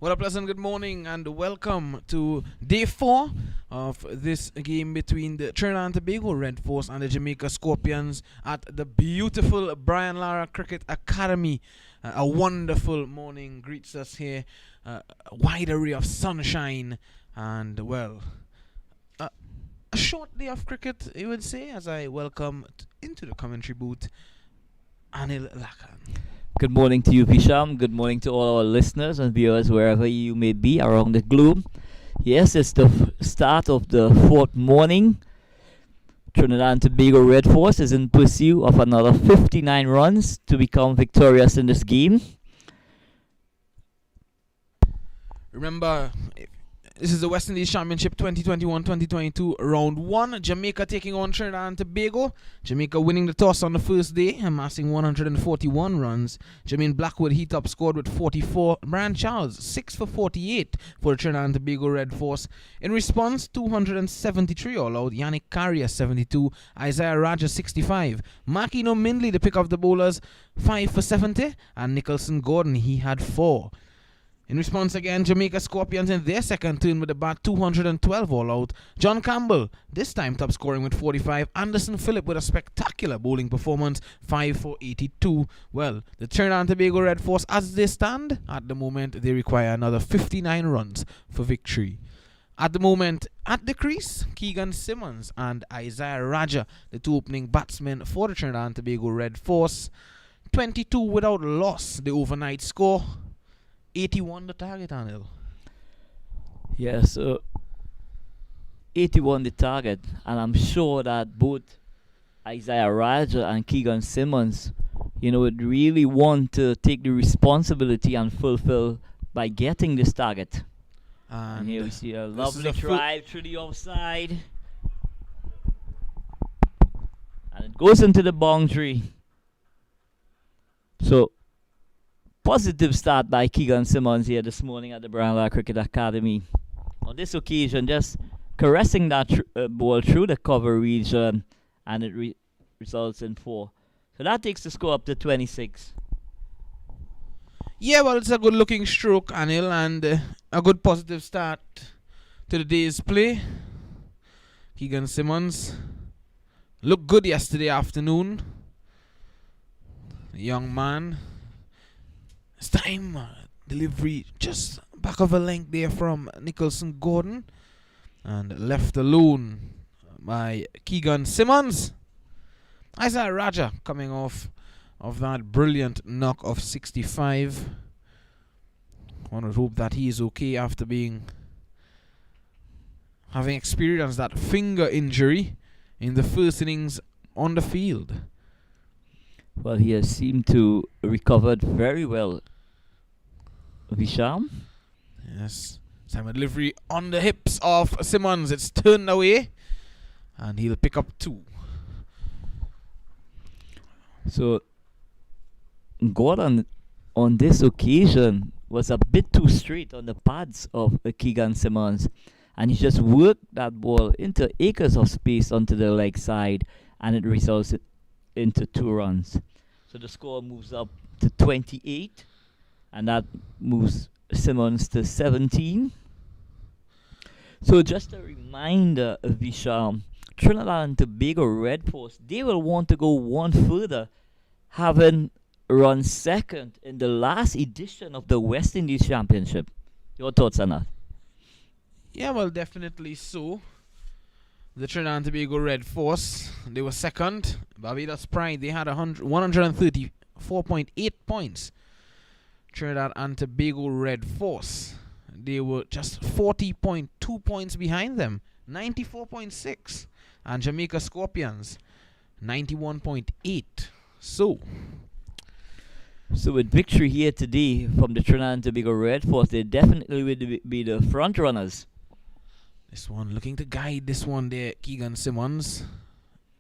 Well, a pleasant good morning and welcome to day 4 of this game between the Trinidad and Tobago Red Force and the Jamaica Scorpions at the beautiful Brian Lara Cricket Academy. A wonderful morning greets us here, a wide array of sunshine, and well, a short day of cricket, you would say, as I welcome into the commentary booth Anil Lakan. Good morning to you, Pisham. Good morning to all our listeners and viewers wherever you may be around the globe. Yes, it's the start of the fourth morning. Trinidad and Tobago Red Force is in pursuit of another 59 runs to become victorious in this game. Remember, this is the West Indies Championship 2021-2022 round 1. Jamaica taking on Trinidad and Tobago. Jamaica winning the toss on the first day, amassing 141 runs. Jermaine Blackwood heat up scored with 44. Brian Charles 6 for 48 for the Trinidad and Tobago Red Force. In response, 273 all out. Yannick Carrier 72. Isaiah Raja 65. Makino Mindley to pick up the bowlers 5 for 70. And Nicholson Gordon, he had 4. In response again, Jamaica Scorpions in their second turn with the bat, 212 all out. John Campbell, this time top scoring with 45. Anderson Phillip with a spectacular bowling performance, 5 for 82. Well, the Trinidad and Tobago Red Force, as they stand, at the moment, they require another 59 runs for victory. At the moment, at the crease, Keegan Simmons and Isaiah Raja, the two opening batsmen for the Trinidad and Tobago Red Force. 22 without loss, the overnight score. 81 the target, Anil. Yeah, so 81 the target, and I'm sure that both Isaiah Raja and Keegan Simmons, would really want to take the responsibility and fulfill by getting this target. And here we see a lovely drive through the offside, and it goes into the boundary. So positive start by Keegan Simmons here this morning at the Brian Lara Cricket Academy. On this occasion, just caressing that ball through the cover region, and it results in 4. So that takes the score up to 26. Yeah, well, it's a good looking stroke, Anil, and a good positive start to the day's play. Keegan Simmons looked good yesterday afternoon. The young man. This time, delivery just back of a length there from Nicholson Gordon, and left alone by Keegan Simmons. Isaiah Raja coming off of that brilliant knock of 65. One would hope that he is okay after having experienced that finger injury in the first innings on the field. Well, he has seemed to recovered very well. Visham? Yes. Time of delivery on the hips of Simmons. It's turned away, and he'll pick up 2. So, Gordon on this occasion was a bit too straight on the pads of Keegan Simmons, and he just worked that ball into acres of space onto the leg side, and it results into 2 runs. So the score moves up to 28, and that moves Simmons to 17. So just a reminder, Visham, Trinidad and Tobago Red Force, they will want to go one further, having run second in the last edition of the West Indies Championship. Your thoughts on that? Yeah, well, definitely so. The Trinidad and Tobago Red Force, they were second. Barbados Pride, they had 134.8 points. Trinidad and Tobago Red Force, they were just 40.2 points behind them, 94.6. And Jamaica Scorpions, 91.8. So with victory here today from the Trinidad and Tobago Red Force, they definitely will be the front runners. This one looking to guide this one there, Keegan Simmons,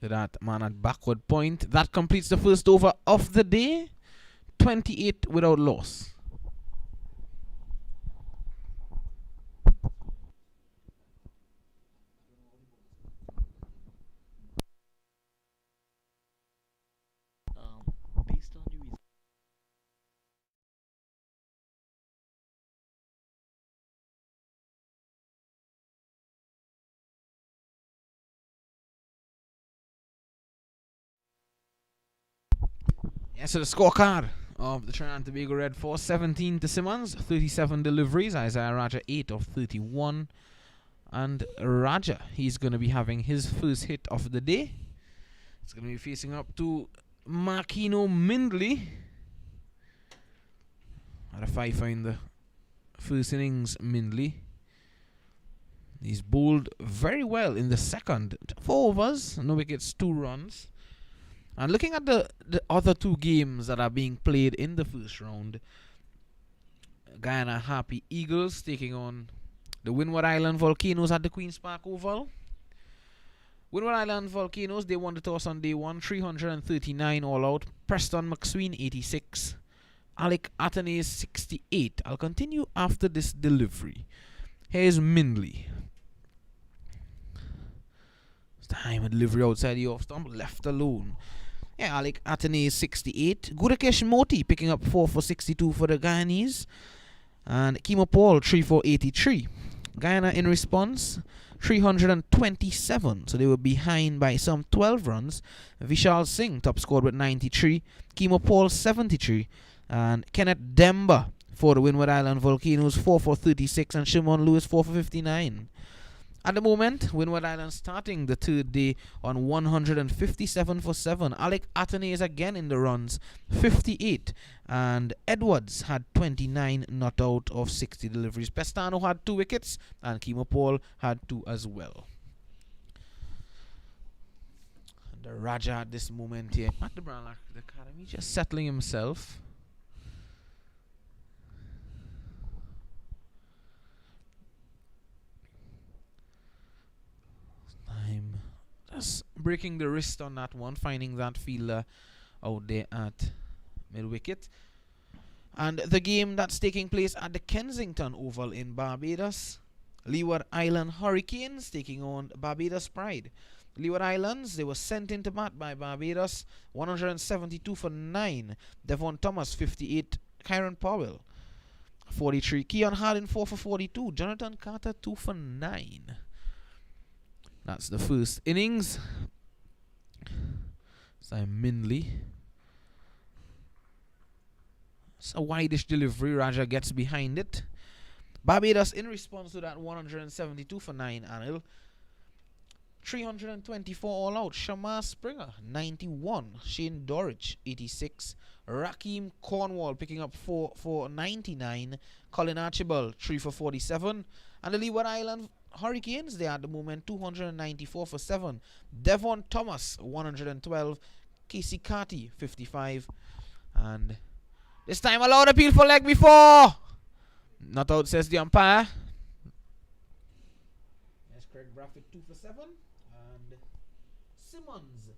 to that man at backward point. That completes the first over of the day. 28 without loss. Yeah, so the scorecard of the Trinidad and Tobago Red Force: 17 to Simmons, 37 deliveries. Isaiah Raja 8 of 31. And Raja, he's going to be having his first hit of the day. It's going to be facing up to Makino Mindley. Had a 5 in the first innings, Mindley. He's bowled very well in the second. 4 overs, no wickets, 2 runs. And looking at the other 2 games that are being played in the first round, Guyana Happy Eagles taking on the Windward Island Volcanoes at the Queen's Park Oval. Windward Island Volcanoes, they won the toss on day 1, 339 all out. Preston McSween 86. Alec Athanaze 68. I'll continue after this delivery. Here's Mindley. This time a delivery outside the off stump, left alone. Yeah, Alec Athanaze 68. Gudakesh Moti picking up 4 for 62 for the Guyanese. And Kimo Paul 3 for 83. Guyana in response 327, so they were behind by some 12 runs. Vishal Singh top scored with 93, Kimo Paul 73, and Kenneth Demba for the Windward Island Volcanoes 4 for 36, and Shimon Lewis 4 for 59. At the moment, Windward Island starting the third day on 157 for 7. Alec Athanaze again in the runs, 58. And Edwards had 29 not out of 60 deliveries. Pestano had 2 wickets and Kimo Paul had 2 as well. And the Raja at this moment here at the Brown Academy just settling himself. Just breaking the wrist on that one, finding that fielder out there at mid wicket. And the game that's taking place at the Kensington Oval in Barbados, Leeward Island Hurricanes taking on Barbados Pride. Leeward Islands, they were sent into bat by Barbados, 172 for 9. Devon Thomas 58, Kyron Powell 43, Keon Hardin 4 for 42, Jonathan Carter 2 for 9. That's the first innings. Simon Mindley. It's a wide-ish delivery. Raja gets behind it. Barbados in response to that 172 for 9 Anil. 324 all out. Shamar Springer 91. Shane Dorridge 86. Rakeem Cornwall picking up 4 for 99. Colin Archibald 3 for 47. And the Leeward Island Hurricanes, they are at the moment 294 for 7. Devon Thomas 112. Casey Carty 55. And this time allowed appeal for leg before. Not out, says the umpire. Yes, Craig Braffett 2 for 7. And Simmons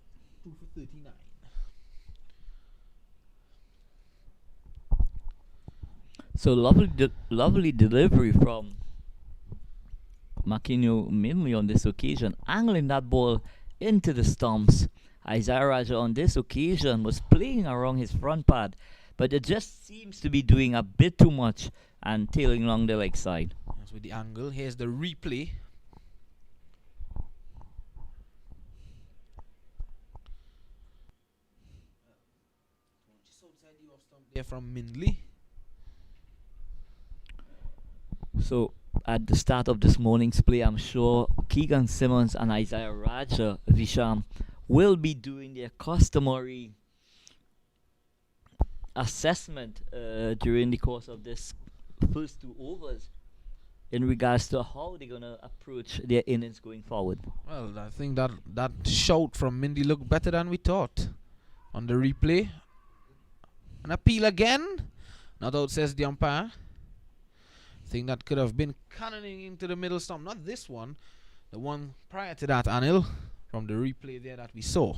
2 for 39. So lovely delivery from Makino Mindley on this occasion, angling that ball into the stumps. Isaiah Raja on this occasion was playing around his front pad, but it just seems to be doing a bit too much and tailing along the leg side. That's with the angle. Here's the replay. Just outside the off stump there from Mindley. So at the start of this morning's play, I'm sure Keegan Simmons and Isaiah Raja Visham will be doing their customary assessment during the course of this first 2 overs in regards to how they're going to approach their innings going forward. Well, I think that shout from Mindy looked better than we thought. On the replay, an appeal again. Not out, says the umpire. Thing that could have been cannoning into the middle stump. Not this one, the one prior to that, Anil, from the replay there that we saw.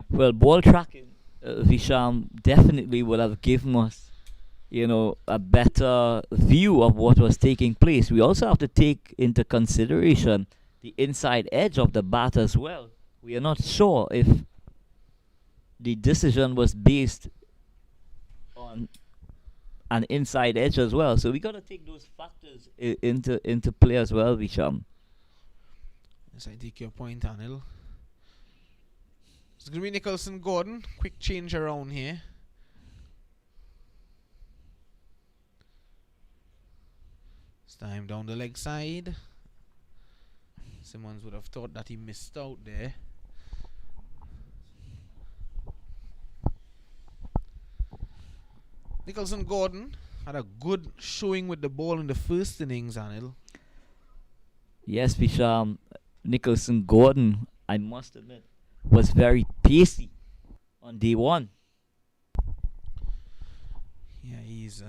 Well, ball tracking, Visham definitely would have given us, a better view of what was taking place. We also have to take into consideration the inside edge of the bat as well. We are not sure if the decision was based on an inside edge as well. So we got to take those factors into play as well, Visham. Yes, I take your point, Anil. It's going to be Nicholson Gordon. Quick change around here. time down the leg side. Simmons would have thought that he missed out there. Nicholson Gordon had a good showing with the ball in the first innings, Anil. Yes, Visham. Nicholson Gordon, I must admit, was very pacey on day one. Yeah, he's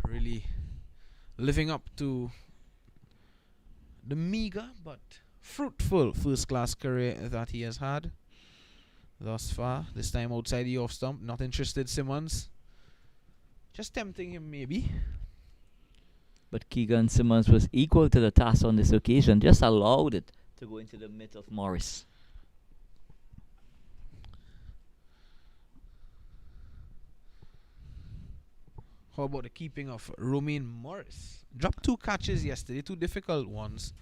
really living up to the meager but fruitful first-class career that he has had thus far. This time outside the off stump, not interested Simmons. Just tempting him maybe. But Keegan Simmons was equal to the task on this occasion, just allowed it to go into the mitt of Morris. How about the keeping of Romain Morris? Dropped 2 catches yesterday, 2 difficult ones.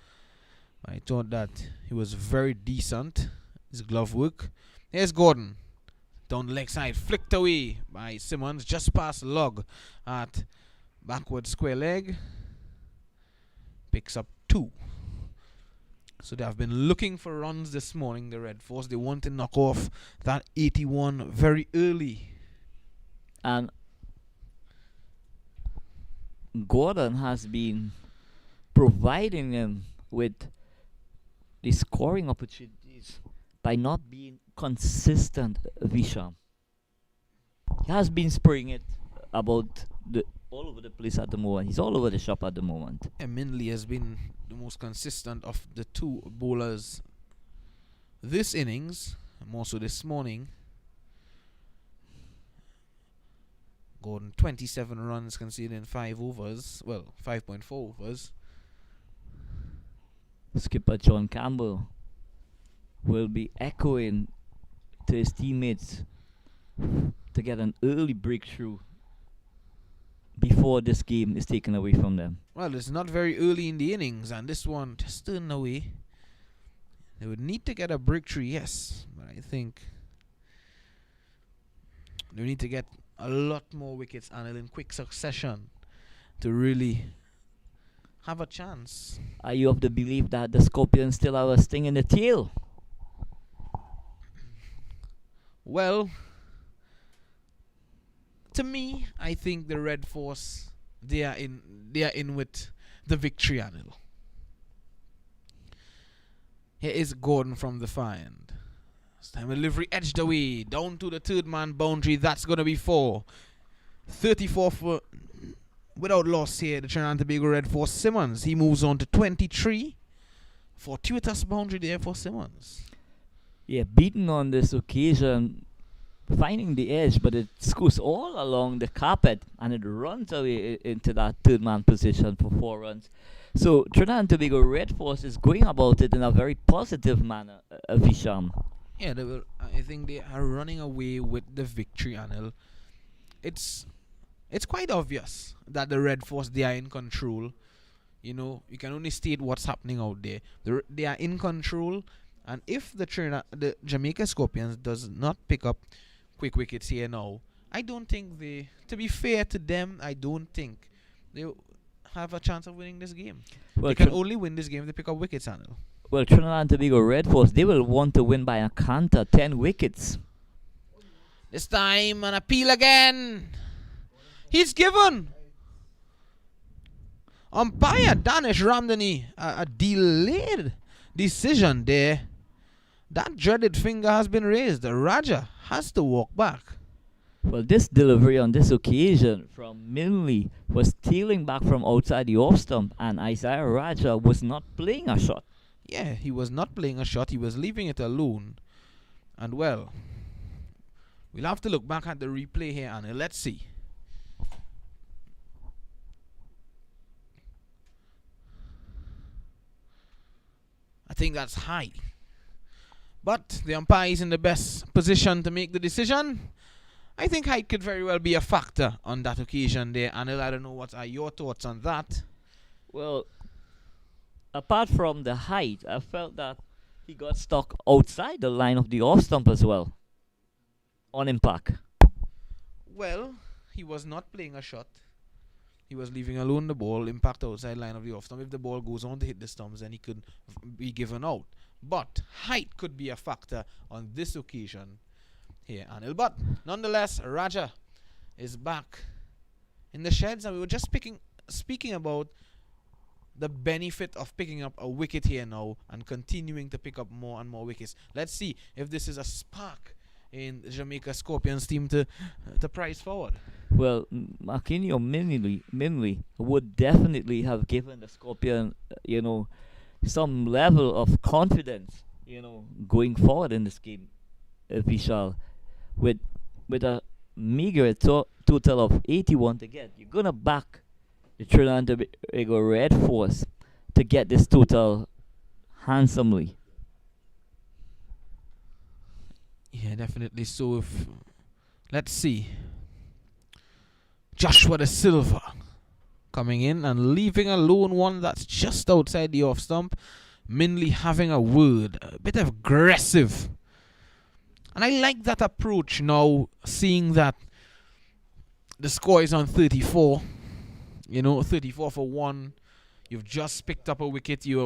I thought that he was very decent. His glove work. Here's Gordon. Down the leg side, flicked away by Simmons, just past log at backward square leg. Picks up 2. So they have been looking for runs this morning, the Red Force. They want to knock off that 81 very early. And Gordon has been providing them with the scoring opportunities by not being consistent, Visham. He has been spraying it about all over the place at the moment. He's all over the shop at the moment. Minley has been the most consistent of the 2 bowlers this innings, more so this morning. Gordon 27 runs conceded in 5 overs. Well, 5.4 overs. Skipper John Campbell will be echoing to his teammates to get an early breakthrough before this game is taken away from them. Well, it's not very early in the innings, and this one just turned away. They would need to get a breakthrough, yes, but I think they need to get a lot more wickets and in quick succession to really have a chance. Are you of the belief that the Scorpions still have a sting in the tail? Well, to me, I think the Red Force they are in with the victory, Anil. Here is Gordon from the far end. This time delivery edged away down to the 3rd man boundary. That's gonna be 4. 34 for without loss here. The Trinidad and Tobago Red Force Simmons. He moves on to 23. Fortuitous boundary there for Simmons. Yeah, beaten on this occasion, finding the edge, but it scoots all along the carpet and it runs away into that 3rd man position for 4 runs. So Trinidad and Tobago Red Force is going about it in a very positive manner, Visham. Yeah, I think they are running away with the victory, Anil. It's quite obvious that the Red Force, they are in control. You know, you can only state what's happening out there. They are in control, and if the Jamaica Scorpions does not pick up quick wickets here now, I don't think to be fair to them, I don't think they have a chance of winning this game. Well, they can only win this game if they pick up wickets, Anil. Well, Trinidad and Tobago Red Force, they will want to win by a canter, 10 wickets. This time, an appeal again. He's given umpire Danish Ramdani a delayed decision there. That dreaded finger has been raised. The Raja has to walk back. Well, this delivery on this occasion from Minley was tailing back from outside the off stump, and Isaiah Raja was not playing a shot. Yeah, he was not playing a shot. He was leaving it alone. And well, we'll have to look back at the replay here, and let's see. I think that's high. But the umpire is in the best position to make the decision. I think height could very well be a factor on that occasion there. Anil, I don't know what are your thoughts on that. Well, apart from the height, I felt that he got stuck outside the line of the off stump as well. On impact. Well, he was not playing a shot. he was leaving alone the ball, impact outside line of the off stump. If the ball goes on to hit the stumps, then he could be given out. But height could be a factor on this occasion here, Anil. But nonetheless, Raja is back in the sheds, and we were just speaking about the benefit of picking up a wicket here now and continuing to pick up more and more wickets. Let's see if this is a spark in the Jamaica Scorpions team to prize forward. Well, Marquinhos Minley would definitely have given the Scorpion, some level of confidence, going forward in this game, Vishal, with a meager total of 81 to get. You're gonna back the Trinidad and Tobago Red Force to get this total handsomely. Yeah, definitely. So let's see. Joshua Da Silva coming in and leaving alone one that's just outside the off stump. Minley having a word, a bit aggressive. And I like that approach now, seeing that the score is on 34. 34 for 1. You've just picked up a wicket. You're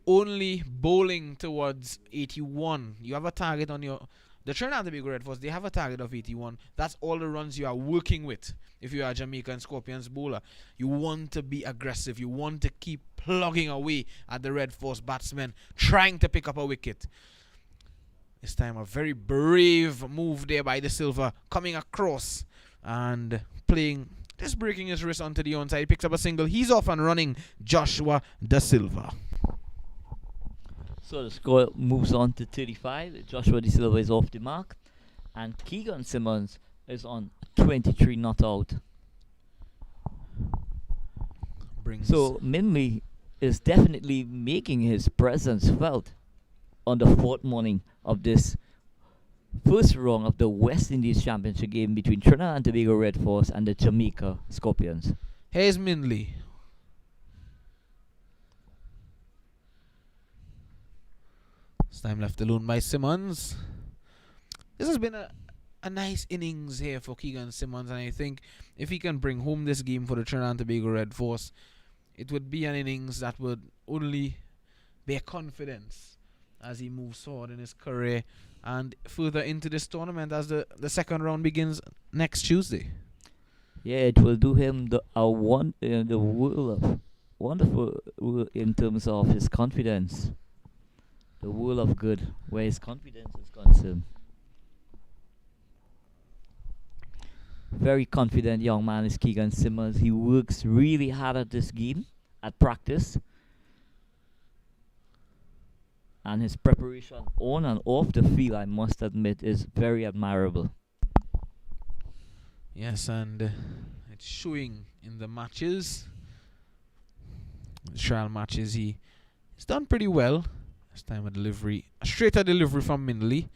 only bowling towards 81. You have a target on the Trinidad and Tobago Red Force. They have a target of 81. That's all the runs you are working with. If you are a Jamaican Scorpions bowler, you want to be aggressive. You want to keep plugging away at the Red Force batsmen, trying to pick up a wicket. This time a very brave move there by Da Silva, coming across and just breaking his wrist onto the onside. He picks up a single. He's off and running, Joshua Da Silva. So the score moves on to 35. Joshua Da Silva is off the mark, and Keegan Simmons is on 23 not out. So Minley is definitely making his presence felt on the fourth morning of this first round of the West Indies Championship game between Trinidad and Tobago Red Force and the Jamaica Scorpions. Here's Minley. This time left alone by Simmons. This has been a nice innings here for Keegan Simmons, and I think if he can bring home this game for the Trinidad and Tobago Red Force, it would be an innings that would only bear confidence as he moves forward in his career and further into this tournament as the second round begins next Tuesday. Yeah, it will do him the wonderful in terms of his confidence. The world of good, where his confidence is concerned. Very confident young man is Keegan Simmons. He works really hard at this game, at practice. And his preparation on and off the field, I must admit, is very admirable. Yes, and it's showing in the matches. The trial matches, he's done pretty well. This time a straighter delivery from Minley,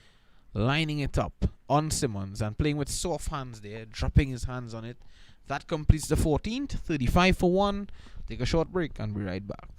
lining it up on Simmons and playing with soft hands there, dropping his hands on it. That completes the 14th, 35 for 1. Take a short break and be right back.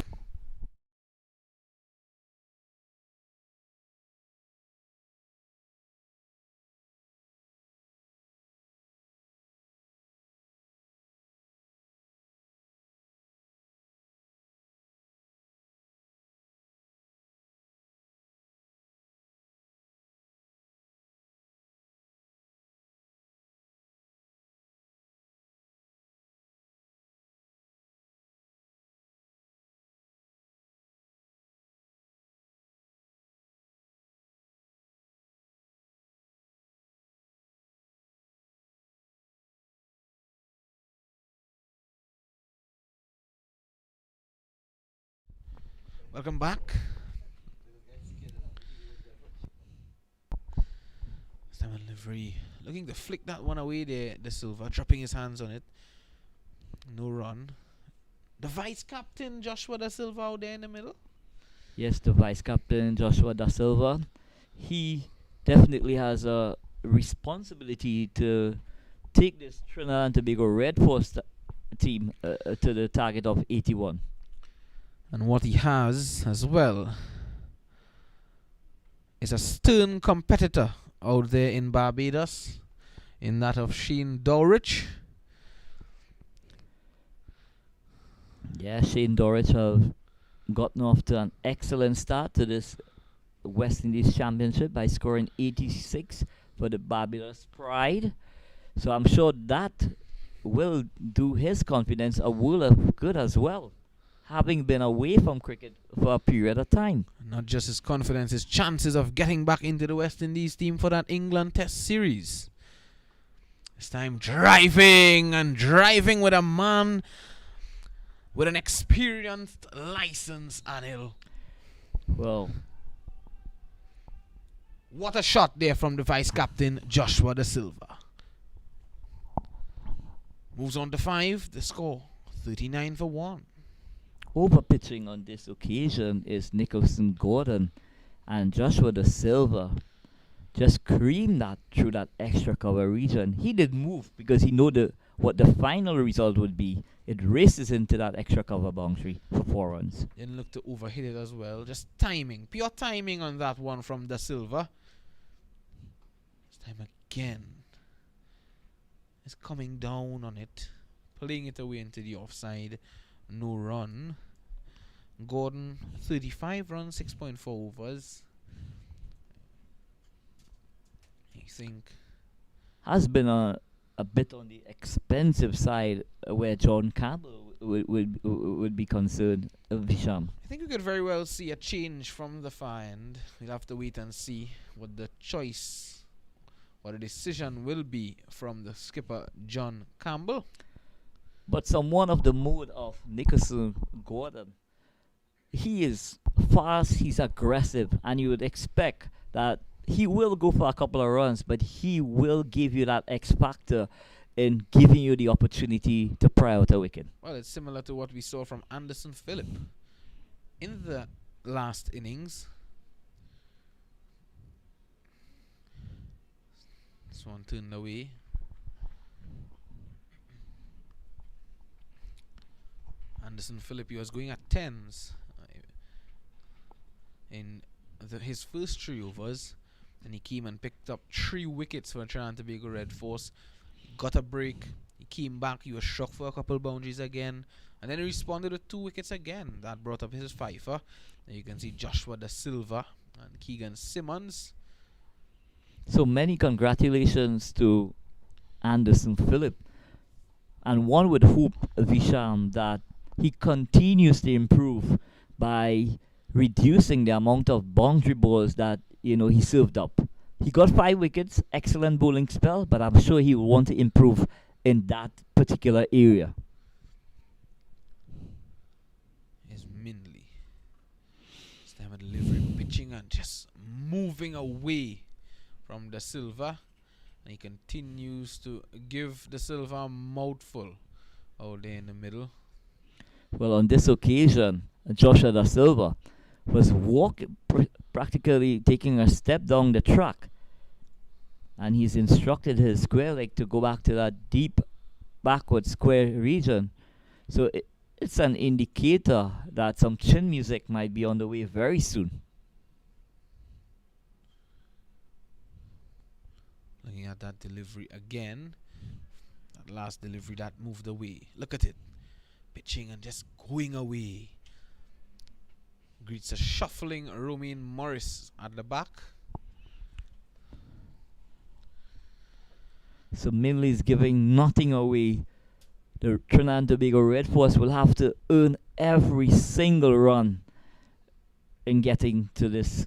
Welcome back. Simon Livery looking to flick that one away there, Da Silva, dropping his hands on it. No run. The vice captain, Joshua Da Silva, out there in the middle. Yes, the vice captain, Joshua Da Silva. He definitely has a responsibility to take this Trinidad and Tobago Red Force team to the target of 81. And what he has as well is a stern competitor out there in Barbados, in that of Shane Dowrich. Yeah, Shane Dorich have gotten off to an excellent start to this West Indies Championship by scoring 86 for the Barbados Pride. So I'm sure that will do his confidence a world of good as well, having been away from cricket for a period of time. Not just his confidence, his chances of getting back into the West Indies team for that England Test series. This time driving and driving with a man with an experienced license, Anil. Well, What a shot there from the vice captain, Joshua Da Silva. Moves on to 5, the score 39 for 1. over pitching on this occasion is Nicholson Gordon, and Joshua Da Silva just creamed that through that extra cover region. He did move because he knew what the final result would be. It races into that extra cover boundary for 4 runs. Didn't look to overhit it as well. Just timing, pure timing on that one from Da Silva. This time again. Is coming down on it, playing it away into the offside. No run. Gordon 35 runs, 6.4 overs. I think Has been a bit on the expensive side where John Campbell would be concerned, Visham. I think we could very well see a change from the far end. We'll have to wait and see what the choice, what the decision will be from the skipper John Campbell. But someone of the mood of Nicholson Gordon, he is fast, he's aggressive, and you would expect that he will go for a couple of runs, but he will give you that X factor in giving you the opportunity to pry out a wicket. Well, it's similar to what we saw from Anderson Phillip in the last innings. This one turned away. Anderson Phillip, he was going at 10s in his first 3 overs. Then he came and picked up 3 wickets for Trinidad and Tobago Red Force. Got a break. He came back. He was struck for a couple boundaries again. And then he responded with 2 wickets again. That brought up his fifer. Then you can see Joshua Da Silva and Keegan Simmons. So many congratulations to Anderson Phillip. And one would hope, Visham, that he continues to improve by reducing the amount of boundary balls that he served up. He got 5 wickets, excellent bowling spell, but I'm sure he will want to improve in that particular area. Is Mindley. This time a delivery, pitching and just moving away from Da Silva. And he continues to give Da Silva a mouthful out there in the middle. Well, on this occasion, Joshua Da Silva was practically taking a step down the track, and he's instructed his square leg to go back to that deep backward square region. So it's an indicator that some chin music might be on the way very soon. Looking at that delivery again. That last delivery that moved away. Look at it. Pitching and just going away. Greets a shuffling Romain Morris at the back. So Minley is giving nothing away. The Trinidad and Tobago Red Force will have to earn every single run in getting to this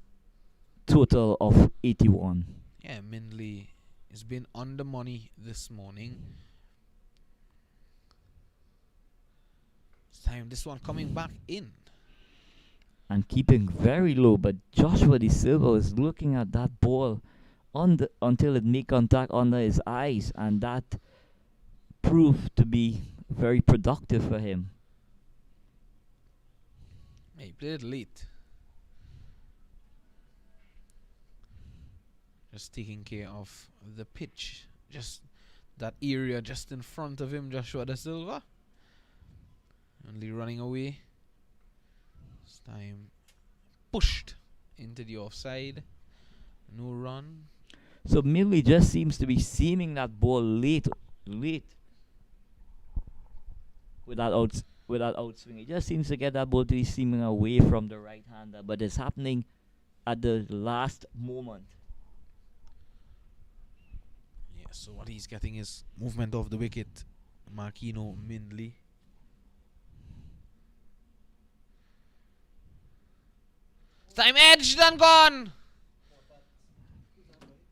total of 81. Yeah, Mindley has been on the money this morning. This one coming back in. And keeping very low, but Joshua Da Silva is looking at that ball until it made contact under his eyes, and that proved to be very productive for him. He played late. Just taking care of the pitch. Just that area just in front of him, Joshua Da Silva. Only running away. This time pushed into the offside. No run. So Millie just seems to be seaming that ball late with with that outswing. He just seems to get that ball to be seaming away from the right hander, but it's happening at the last moment. Yeah, so what he's getting is movement of the wicket. Marquino Mindley. Time edged and gone.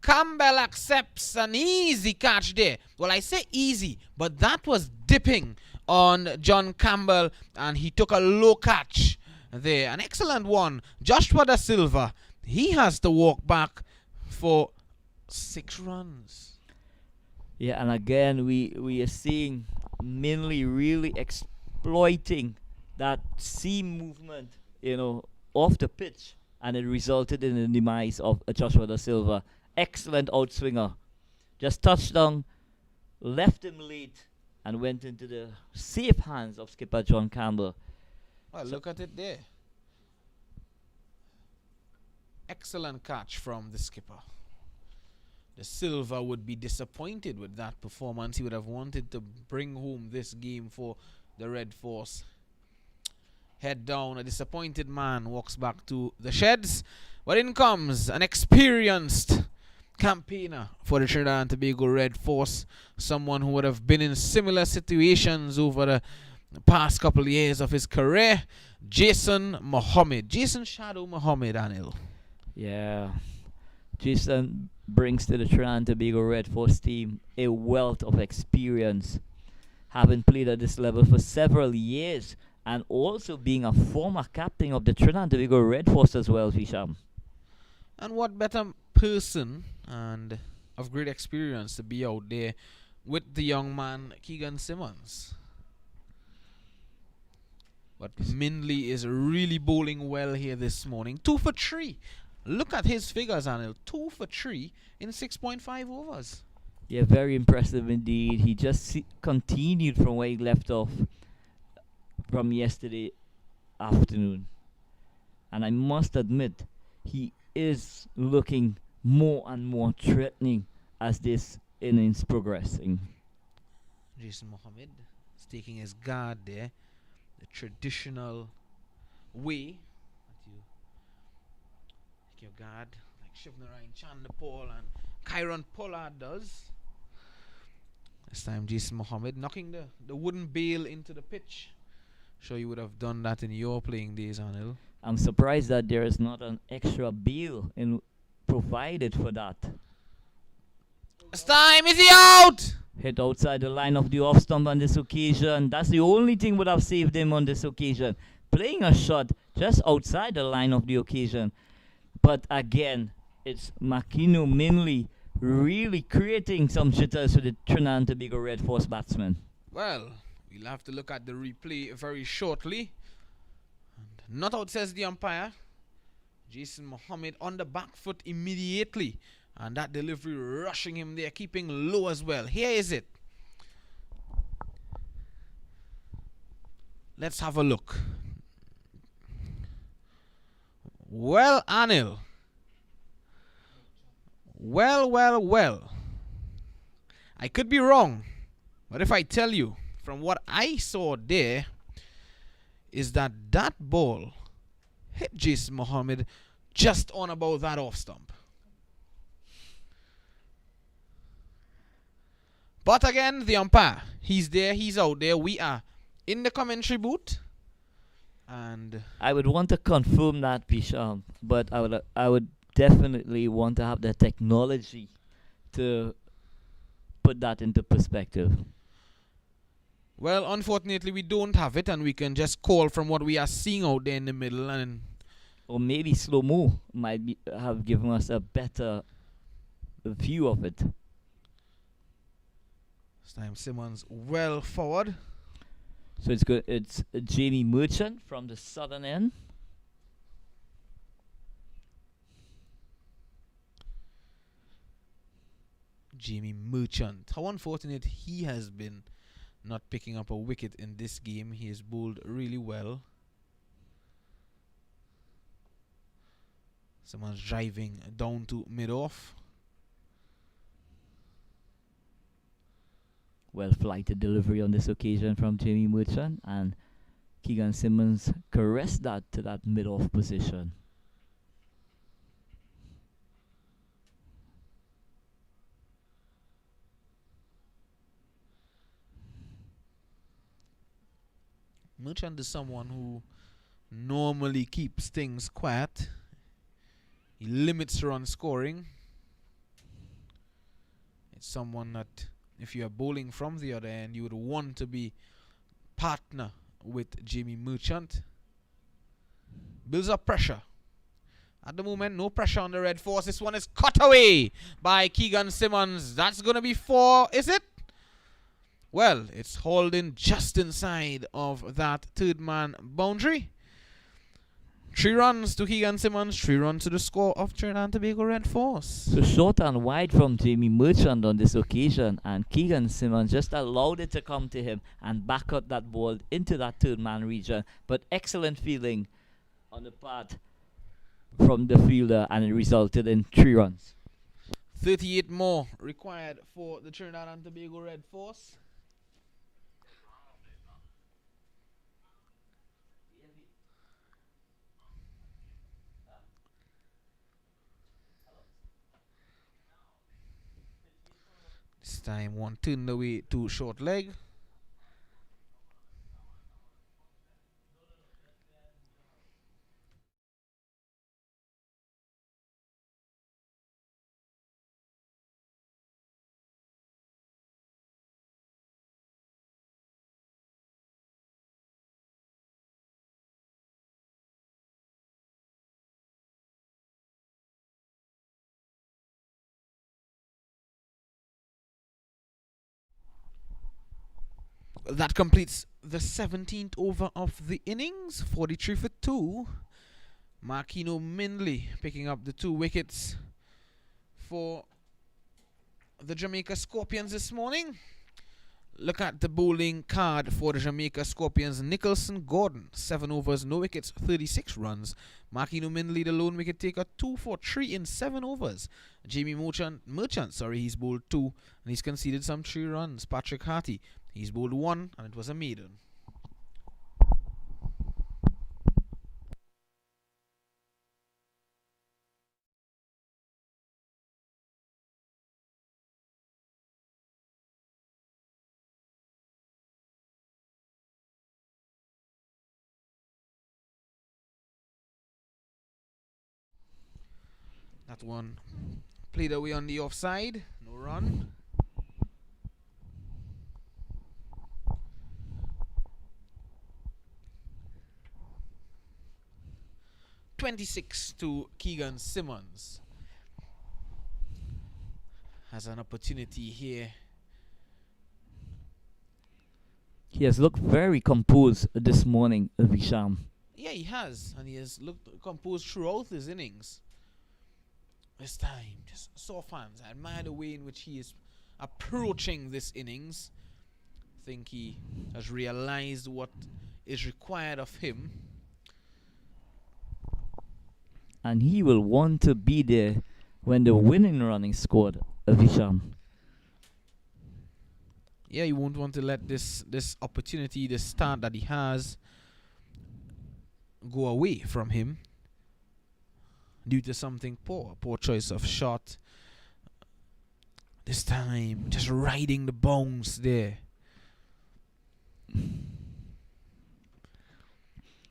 Campbell accepts an easy catch there. Well, I say easy, but that was dipping on John Campbell, and he took a low catch there. An excellent one. Joshua Da Silva, he has to walk back for 6 runs. Yeah, and again, we are seeing Minley really exploiting that seam movement, off the pitch, and it resulted in the demise of Joshua Da Silva. Excellent outswinger. Just touched down, left him late, and went into the safe hands of skipper John Campbell. Well, look at it there. Excellent catch from the skipper. The Silva would be disappointed with that performance. He would have wanted to bring home this game for the Red Force. Head down, a disappointed man walks back to the sheds. But in comes an experienced campaigner for the Trinidad and Tobago Red Force. Someone who would have been in similar situations over the past couple of years of his career. Jason Mohammed. Jason Shadow Mohammed, Anil. Yeah. Jason brings to the Trinidad and Tobago Red Force team a wealth of experience, having played at this level for several years, and also being a former captain of the Trinidad and Tobago Red Force as well, Visham. And what better person and of great experience to be out there with the young man Keegan Simmons. But Mindley is really bowling well here this morning. 2 for 3. Look at his figures, Anil. 2 for 3 in 6.5 overs. Yeah, very impressive indeed. He just continued from where he left off from yesterday afternoon. And I must admit, he is looking more and more threatening as this innings progressing. Jason Mohammed is taking his guard there. The traditional way that you take your guard, like Shivnarine Chandapal and Kyron Pollard does. This time Jason Mohammed knocking the wooden bale into the pitch. Sure you would have done that in your playing days, Anil. I'm surprised that there is not an extra bale provided for that. This time, is he out? Hit outside the line of the off stump on this occasion. That's the only thing would have saved him on this occasion. Playing a shot just outside the line of the occasion. But again, it's Makino Minley really creating some jitters for the Trinidad and Tobago Red Force batsmen. Well, we'll have to look at the replay very shortly. And not out, says the umpire. Jason Mohammed on the back foot immediately. And that delivery rushing him there, keeping low as well. Here is it. Let's have a look. Well, Anil. Well. I could be wrong. But if I tell you, from what I saw there, is that ball hit Jason Mohammed just on about that off stump. But again, the umpire, he's there, he's out there. We are in the commentary booth. And I would want to confirm that, Bisham, but I would definitely want to have the technology to put that into perspective. Well, unfortunately, we don't have it, and we can just call from what we are seeing out there in the middle. Or maybe slow-mo might have given us a better view of it. This time Simmons well forward. So it's good. It's Jamie Merchant from the southern end. Jamie Merchant. How unfortunate he has been not picking up a wicket in this game. He has bowled really well. Someone's driving down to mid-off. Well flighted delivery on this occasion from Jamie Merchant, and Keegan Simmons caressed that to that mid-off position. Merchant is someone who normally keeps things quiet. He limits run scoring. It's someone that, if you are bowling from the other end, you would want to be partner with Jamie Merchant. Builds up pressure. At the moment, no pressure on the red force. This one is cut away by Keegan Simmons. That's going to be 4, is it? Well, it's holding just inside of that third man boundary. 3 runs to Keegan Simmons, 3 runs to the score of Trinidad and Tobago Red Force. So short and wide from Jamie Merchant on this occasion, and Keegan Simmons just allowed it to come to him and back up that ball into that third man region. But excellent fielding on the part from the fielder, and it resulted in 3 runs. 38 more required for the Trinidad and Tobago Red Force. This time one turned away to short leg. That completes the 17th over of the innings. 43 for 2. Marquino Mindley picking up the 2 wickets for the Jamaica Scorpions this morning. Look at the bowling card for the Jamaica Scorpions. Nicholson Gordon, 7 overs, no wickets, 36 runs. Marquino Mindley, the lone wicket taker, 2 for 3 in 7 overs. Jamie Merchant, he's bowled 2 and he's conceded some 3 runs. Patrick Harty, he's bowled 1 and it was a maiden. That one played away on the offside. No run. (26) to Keegan Simmons. Has an opportunity here. He has looked very composed this morning, Visham. Yeah, he has. And he has looked composed throughout his innings. This time, just saw fans. I admire the way in which he is approaching this innings. I think he has realized what is required of him. And he will want to be there when the winning run is scored, Visham. Yeah, he won't want to let this opportunity, this start that he has, go away from him due to something poor choice of shot. This time, just riding the bounce there.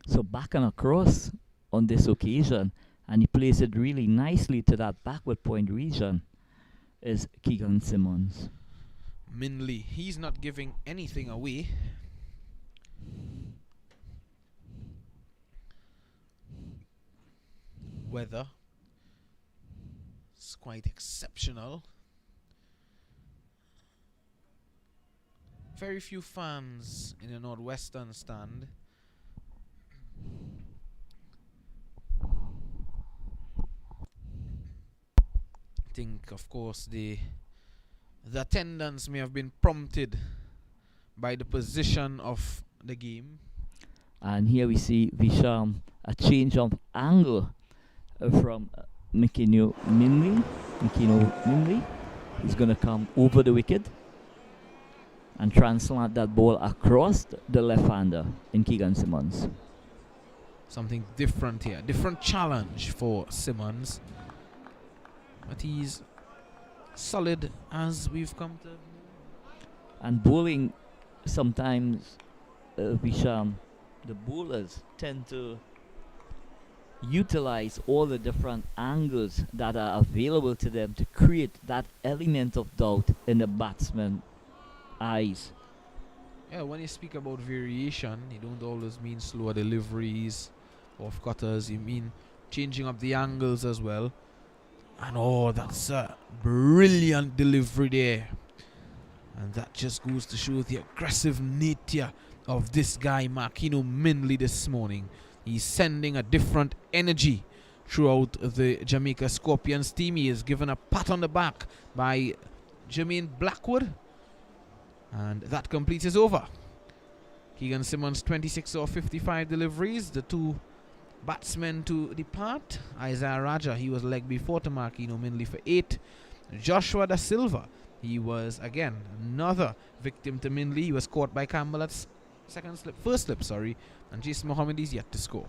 So back and across on this occasion, and he plays it really nicely to that backward point region, is Keegan Simmons. Mindley, he's not giving anything away. Weather is quite exceptional. Very few fans in the northwestern stand. I think, of course, the attendance may have been prompted by the position of the game. And here we see Visham, a change of angle from Makino Mindley. He's going to come over the wicket. and transplant that ball across the left-hander in Keegan Simmons. Something different here. Different challenge for Simmons. But he's solid as we've come to. And bowling, sometimes, Visham, the bowlers tend to utilize all the different angles that are available to them to create that element of doubt in the batsman's eyes. Yeah, when you speak about variation, you don't always mean slower deliveries of cutters. You mean changing up the angles as well. And oh, that's a brilliant delivery there. And that just goes to show the aggressive nature of this guy, Marquino Minley, this morning. He's sending a different energy throughout the Jamaica Scorpions team. He is given a pat on the back by Jermaine Blackwood. And that completes his over. Keegan Simmons, 26 or 55 deliveries. The two batsmen to depart. Isaiah Raja, he was leg before to Marquino Minley for 8. Joshua Da Silva, he was again another victim to Minley. He was caught by Campbell at first slip, and Jason Mohammed is yet to score.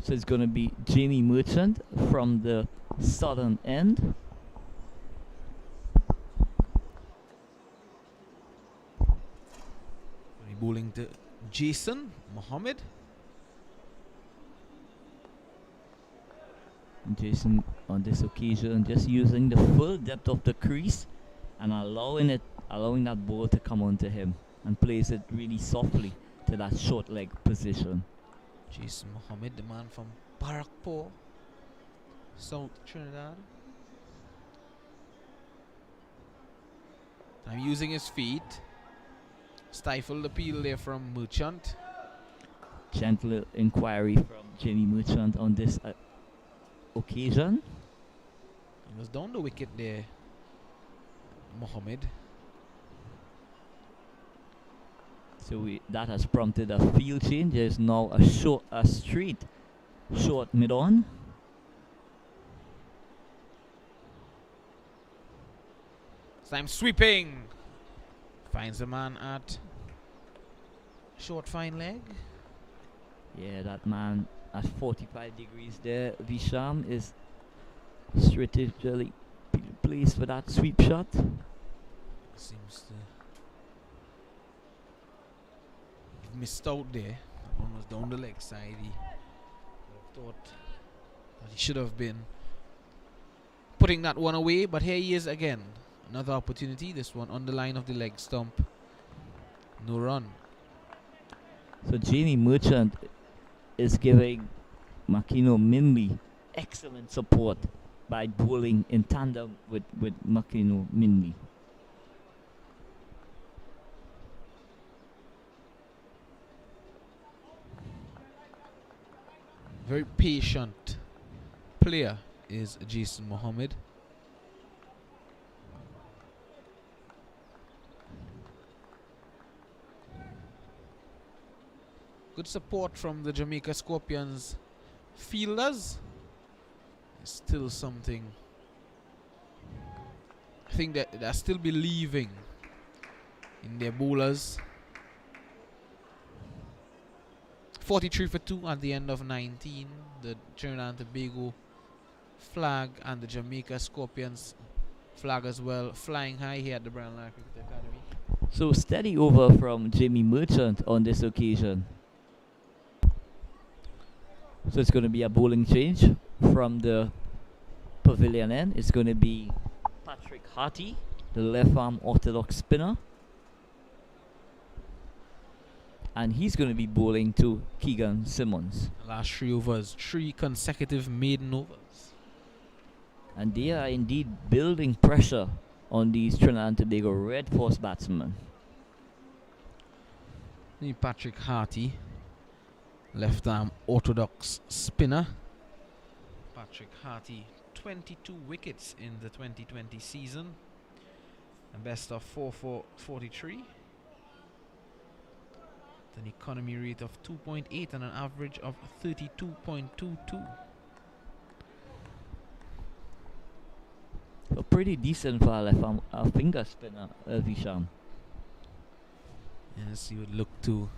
So it's going to be Jamie Merchant from the southern end. Bowling to Jason Mohammed. Jason on this occasion just using the full depth of the crease and allowing that ball to come onto him and plays it really softly to that short leg position. Jason Mohammed, the man from Barakpur, South Trinidad. I'm using his feet. Stifled appeal there from Merchant. Gentle inquiry from Jamie Merchant on this occasion. He was down the wicket there, Mohammed. So that has prompted a field change. There's now a straight short mid-on. Time sweeping. Finds the man at short fine leg. Yeah, that man at 45 degrees there. Visham is strategically placed for that sweep shot. Seems to have missed out there. That one was down the leg side. He thought that he should have been putting that one away, but here he is again. Another opportunity, this one on the line of the leg stump. No run. So Jamie Merchant is giving Marquino Minley excellent support by bowling in tandem with Marquino Minley. Very patient player is Jason Mohammed. Good support from the Jamaica Scorpions fielders. It's still something. I think that they're still believing in their bowlers. 43 for 2 at the end of 19. The Trinidad and Tobago flag and the Jamaica Scorpions flag as well, flying high here at the Brown Lion Cricket Academy. So steady over from Jamie Merchant on this occasion. So it's going to be a bowling change from the pavilion end. It's going to be Patrick Harty, the left arm orthodox spinner. And he's going to be bowling to Keegan Simmons. Last 3 overs, 3 consecutive maiden overs. And they are indeed building pressure on these Trinidad and Tobago Red Force batsmen. Patrick Harty, left arm orthodox spinner. Patrick Harty, 22 wickets in the 2020 season. A best of 4 for 43. An economy rate of 2.8 and an average of 32.22. So pretty decent for a left arm finger spinner, Visham. Yes, he would look to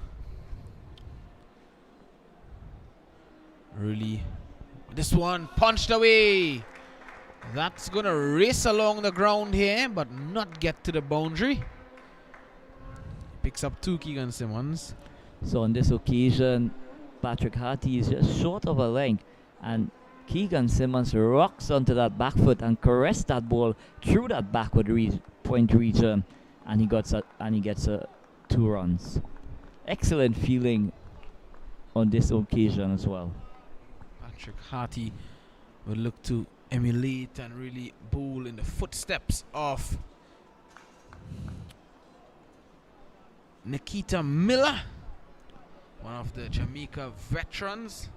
really. This one punched away. That's going to race along the ground here, but not get to the boundary. Picks up 2, Keegan Simmons. So on this occasion, Patrick Harty is just short of a length, and Keegan Simmons rocks onto that back foot and caresses that ball through that backward point region, and he gets 2 runs. Excellent feeling on this occasion as well. Patrick Harty will look to emulate and really bowl in the footsteps of Nikita Miller, one of the Jamaica veterans.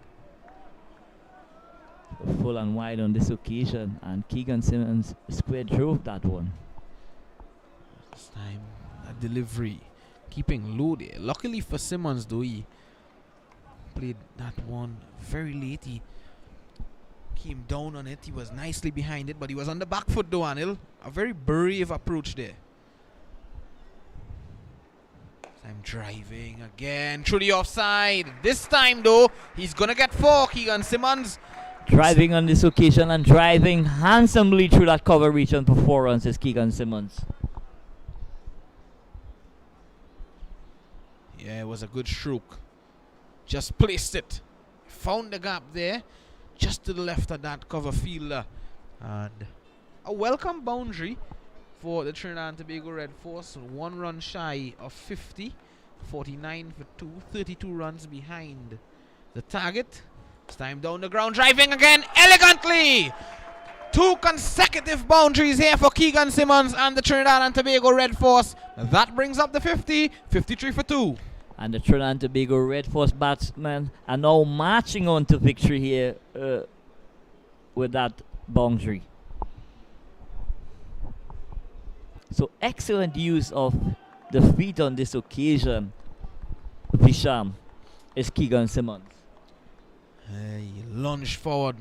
Full and wide on this occasion, and Keegan Simmons square drove that one. This time, a delivery, keeping low there. Luckily for Simmons, though, he played that one very late. He came down on it. He was nicely behind it, but he was on the back foot, though, Anil. A very brave approach there. I'm driving again through the offside. This time, though, he's going to get 4, Keegan Simmons. Driving on this occasion and driving handsomely through that cover region for 4 runs is Keegan Simmons. Yeah, it was a good stroke. Just placed it. Found the gap there. Just to the left of that cover fielder. And a welcome boundary for the Trinidad and Tobago Red Force. 1 run shy of 50. 49 for 2. 32 runs behind the target. It's time down the ground. Driving again elegantly. 2 consecutive boundaries here for Keegan Simmons and the Trinidad and Tobago Red Force. That brings up the 50. 53 for 2. And the Trinidad and Tobago Red Force batsmen are now marching on to victory here with that boundary. So excellent use of the feet on this occasion. Visham is Keegan Simmons. He lunged forward,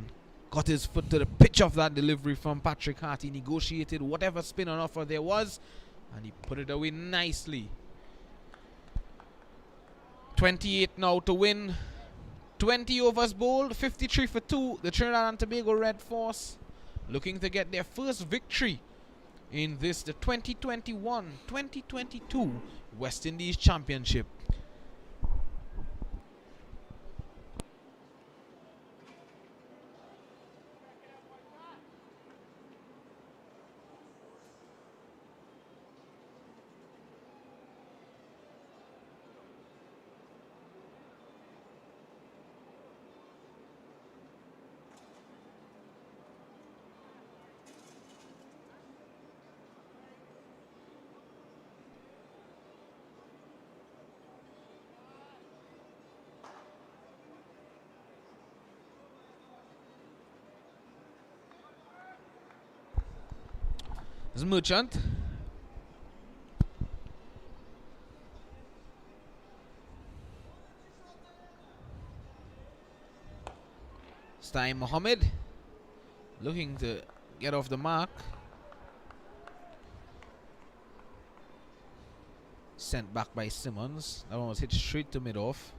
got his foot to the pitch of that delivery from Patrick Harty, negotiated whatever spin on offer there was, and he put it away nicely. 28 now to win. 20 overs bowled, 53 for 2. The Trinidad and Tobago Red Force looking to get their first victory in this, the 2021-2022 West Indies Championship. This is Merchant. This time Mohammed looking to get off the mark. Sent back by Simmons. That one was hit straight to mid-off.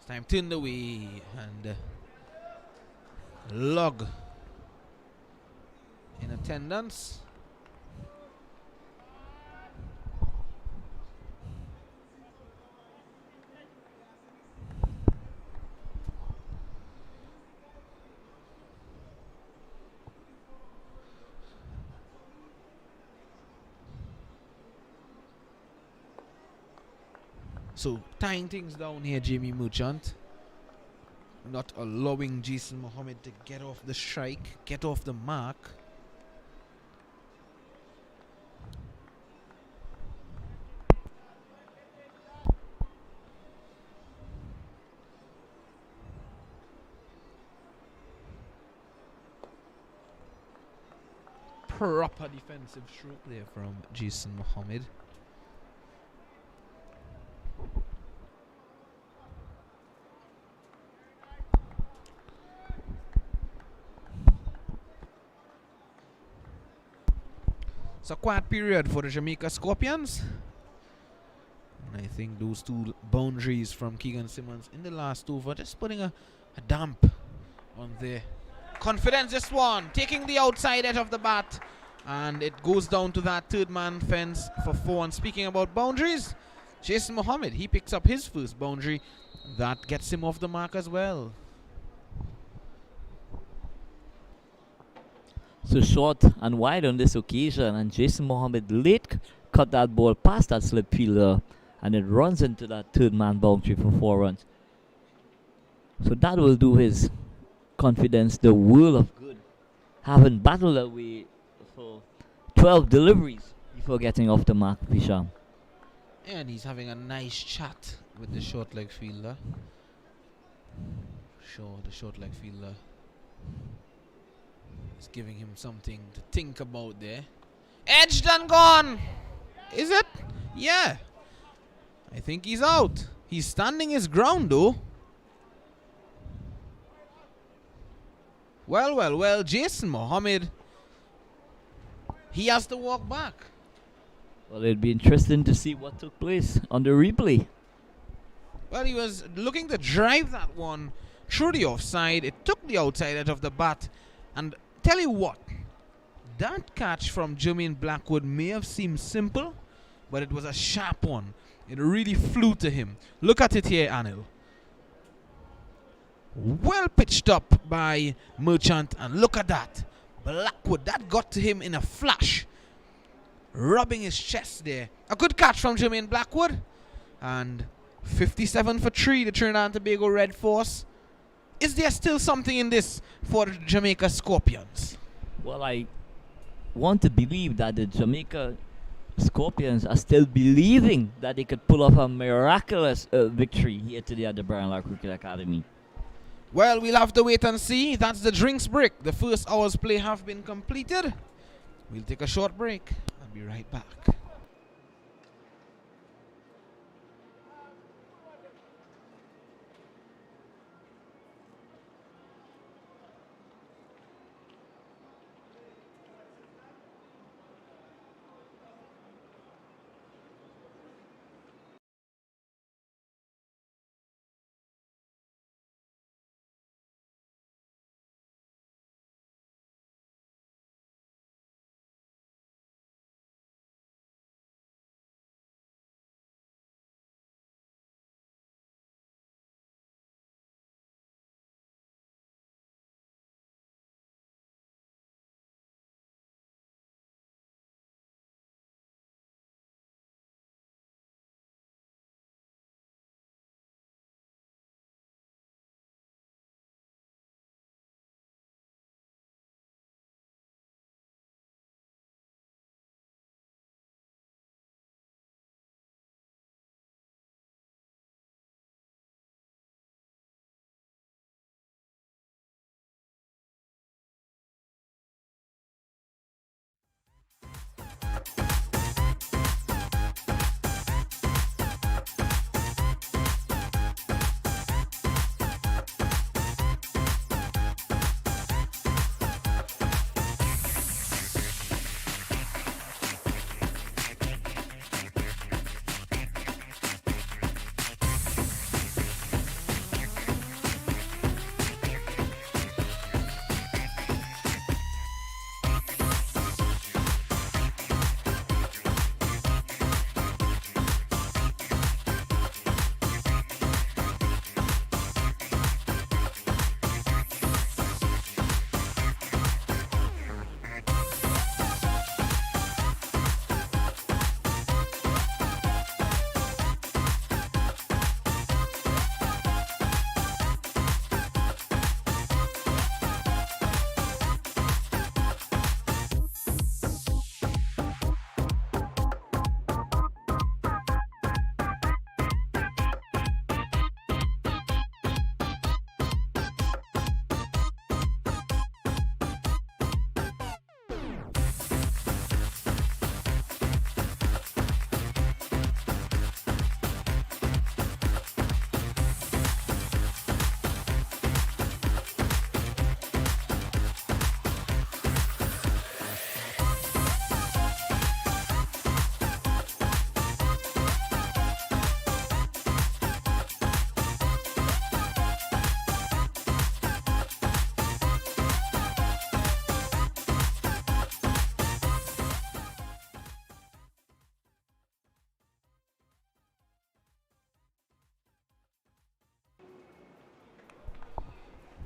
Time turned away and log in attendance. So tying things down here, Jamie Merchant. Not allowing Jason Mohammed to get off the strike, get off the mark. Proper defensive stroke there from Jason Mohammed. It's a quiet period for the Jamaica Scorpions. And I think those two boundaries from Keegan Simmons in the last over just putting a damp on their confidence. This one taking the outside edge of the bat, and it goes down to that third man fence for 4. And speaking about boundaries, Jason Mohammed, he picks up his first boundary. That gets him off the mark as well. So short and wide on this occasion, and Jason Mohammed late cut that ball past that slip fielder, and it runs into that third man boundary for 4 runs. So that will do his confidence the world of good, having battled away for 12 deliveries before getting off the mark, Visham. And he's having a nice chat with the short leg fielder. Sure, the short leg fielder is giving him something to think about there. Edged and gone! Is it? Yeah. I think he's out. He's standing his ground though. Well, Jason Mohammed, he has to walk back. Well, it'd be interesting to see what took place on the replay. Well, he was looking to drive that one through the offside. It took the outside edge of the bat. And tell you what, that catch from Jermaine Blackwood may have seemed simple, but it was a sharp one. It really flew to him. Look at it here, Anil. Well pitched up by Merchant, and look at that. Blackwood, that got to him in a flash, rubbing his chest there. A good catch from Jermaine Blackwood. And 57 for 3, the Trinidad and Tobago Red Force. Is there still something in this for the Jamaica Scorpions? Well, I want to believe that the Jamaica Scorpions are still believing that they could pull off a miraculous victory here today at the Brian Lara Cricket Academy. Well, we'll have to wait and see. That's the drinks break. The first hour's play have been completed. We'll take a short break and be right back.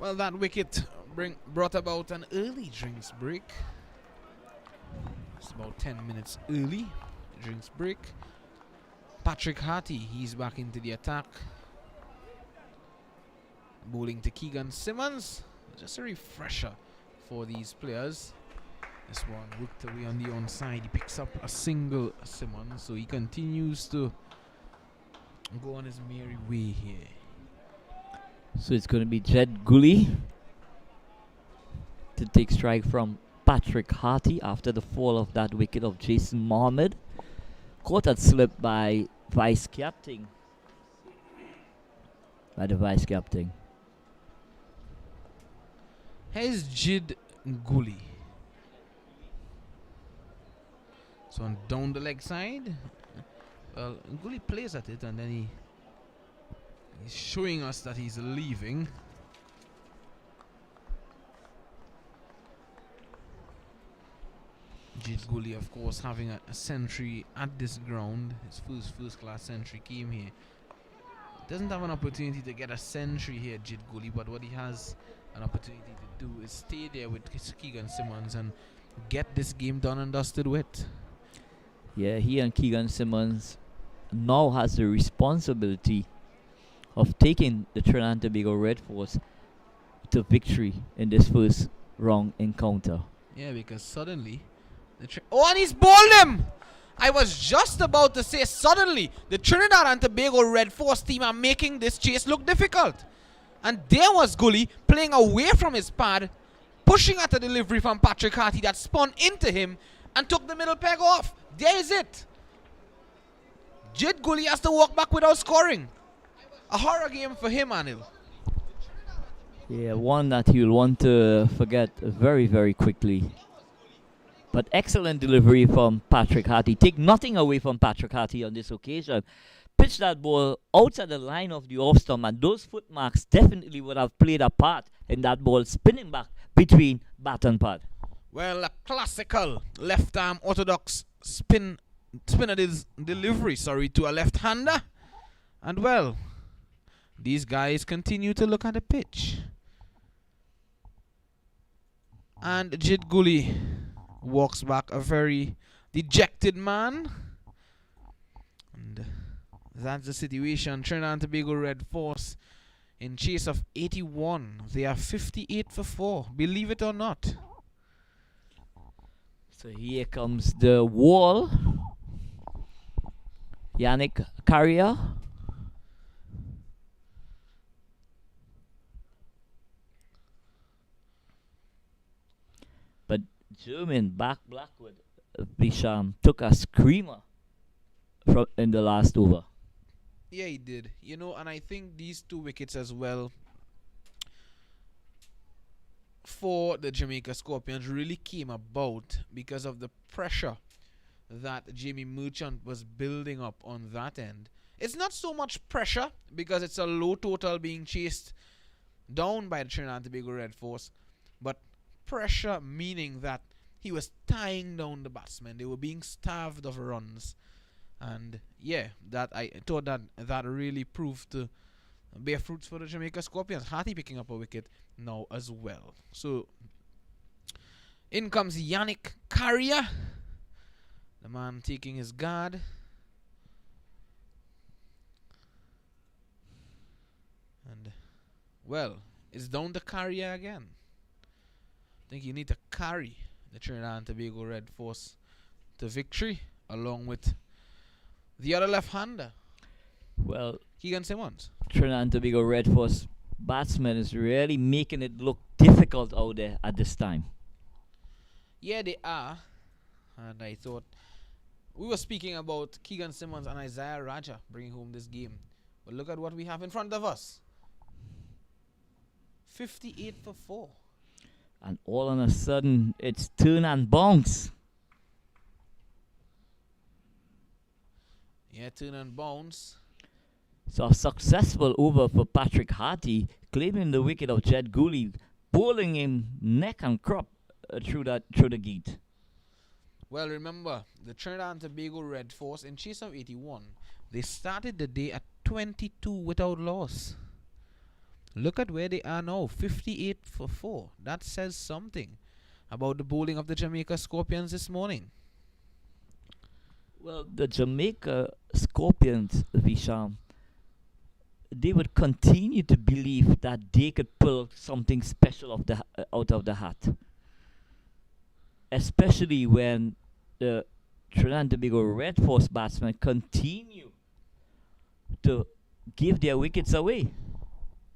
Well, that wicket brought about an early drinks break. It's about 10 minutes early. Drinks break. Patrick Harty, he's back into the attack. Bowling to Keegan Simmons. Just a refresher for these players. This one worked away on the onside. He picks up a single Simmons, so he continues to go on his merry way here. So it's going to be Jed Gully to take strike from Patrick Harty after the fall of that wicket of Jason Mohammed. Caught at slip by the vice captain. Here's Jid Gully. So on down the leg side. Well, Gully plays at it and then he's showing us that he's leaving. Jid Gully, of course, having a century at this ground. His first class century came here. Doesn't have an opportunity to get a century here, Jid Gully, but what he has an opportunity to do is stay there with Keegan Simmons and get this game done and dusted with. Yeah, he and Keegan Simmons now has the responsibility of taking the Trinidad and Tobago Red Force to victory in this first round encounter. Yeah, because suddenly and he's bowled him! I was just about to say suddenly the Trinidad and Tobago Red Force team are making this chase look difficult. And there was Gully playing away from his pad, pushing at a delivery from Patrick Harty that spun into him and took the middle peg off. There is it. Jid Gully has to walk back without scoring. A horror game for him, Anil. Yeah, one that he'll want to forget very, very quickly. But excellent delivery from Patrick Harty. Take nothing away from Patrick Harty on this occasion. Pitch that ball outside the line of the off stump, and those footmarks definitely would have played a part in that ball spinning back between bat and pad. Well, a classical left-arm orthodox spinner delivery, to a left-hander. And well, these guys continue to look at the pitch. And Jid Gully walks back a very dejected man. And that's the situation. Trinidad and Tobago Red Force in chase of 81. They are 58 for 4. Believe it or not. So here comes the wall. Yannick Carrier. But German back Blackwood Bisham took a screamer in the last over. Yeah, he did. And I think these two wickets as well for the Jamaica Scorpions really came about because of the pressure that Jamie Merchant was building up on that end. It's not so much pressure because it's a low total being chased down by the Trinidad and Tobago Red Force, but pressure meaning that he was tying down the batsmen. They were being starved of runs. And yeah, that I thought that really proved to bear fruits for the Jamaica Scorpions. Harty picking up a wicket now as well. So in comes Yannick Carrier, the man taking his guard. And well, it's down to Carrier again. I think you need to carry the Trinidad and Tobago Red Force to victory along with the other left-hander. Well, Keegan Simmons. Trinidad and Tobago Red Force batsman is really making it look difficult out there at this time. Yeah, they are. And I thought we were speaking about Keegan Simmons and Isaiah Raja bringing home this game. But look at what we have in front of us. 58 for 4. And all of a sudden, it's turn and bounce. Yeah, turn and bounce. So a successful over for Patrick Harty, claiming the wicket of Jed Gully, bowling him neck and crop through the gate. Well, remember, the Trinidad and Tobago Red Force in chase of 81, they started the day at 22 without loss. Look at where they are now, 58 for 4. That says something about the bowling of the Jamaica Scorpions this morning. Well, the Jamaica Scorpions, Visham, they would continue to believe that they could pull something special out of the hat, especially when the Trinidad and Tobago Red Force batsmen continue to give their wickets away.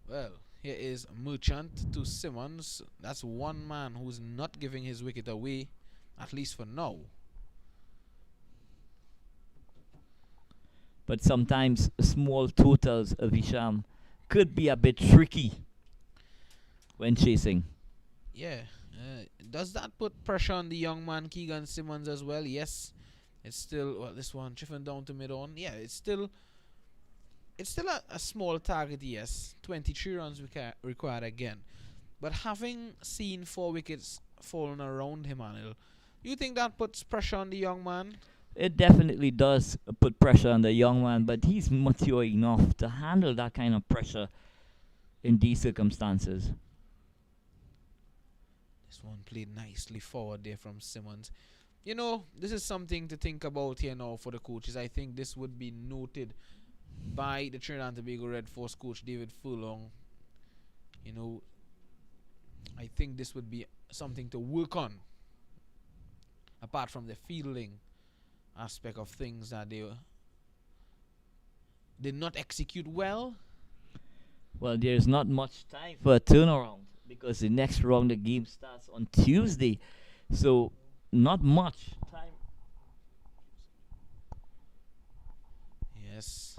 Well, here is Merchant to Simmons. That's one man who's not giving his wicket away, at least for now. But sometimes small totals of Visham could be a bit tricky when chasing. Yeah. Does that put pressure on the young man Keegan Simmons as well? Yes. It's still, well, this one drifting down to mid on. Yeah, it's still a small target, yes. 23 runs required again. But having seen 4 wickets fallen around him, Anil, you think that puts pressure on the young man? It definitely does put pressure on the young man, but he's mature enough to handle that kind of pressure in these circumstances. This one played nicely forward there from Simmons. You know, this is something to think about here now for the coaches. I think this would be noted by the Trinidad and Tobago Red Force coach David Furlong. You know, I think this would be something to work on, apart from the fielding aspect of things that they did not execute well. Well, there's not much time for a turnaround because the next round of the game starts on Tuesday, so not much time. Yes,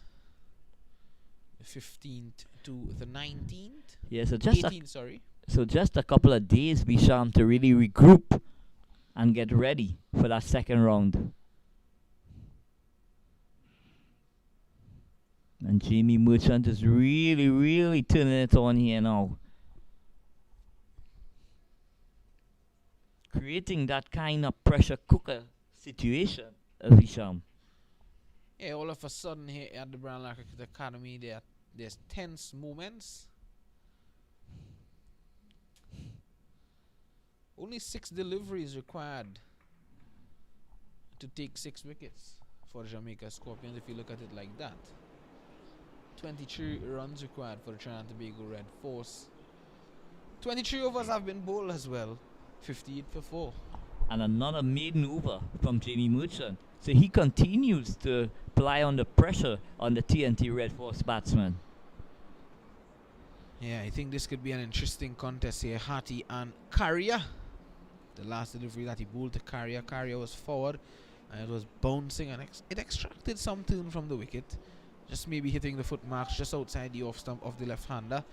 the 15th to the 19th. Yeah, so 18th, sorry. So just a couple of days, Bisham, to really regroup and get ready for that second round. And Jamie Merchant is really, really turning it on here now. Creating that kind of pressure cooker situation, Visham. Yeah, all of a sudden here at the Brown Lake Cricket Academy, there's tense moments. Only 6 deliveries required to take 6 wickets for the Jamaica Scorpions, if you look at it like that. 23 runs required for the Trinidad and Tobago Red Force. 23 overs have been bowled as well. 58 for 4. And another maiden over from Jamie Merchant. So he continues to apply on the pressure on the TNT Red Force batsman. Yeah, I think this could be an interesting contest here. Harty and Carrier. The last delivery that he bowled to Carrier. Carrier was forward and it was bouncing and it extracted some turn from the wicket. Just maybe hitting the foot marks just outside the off stump of the left-hander.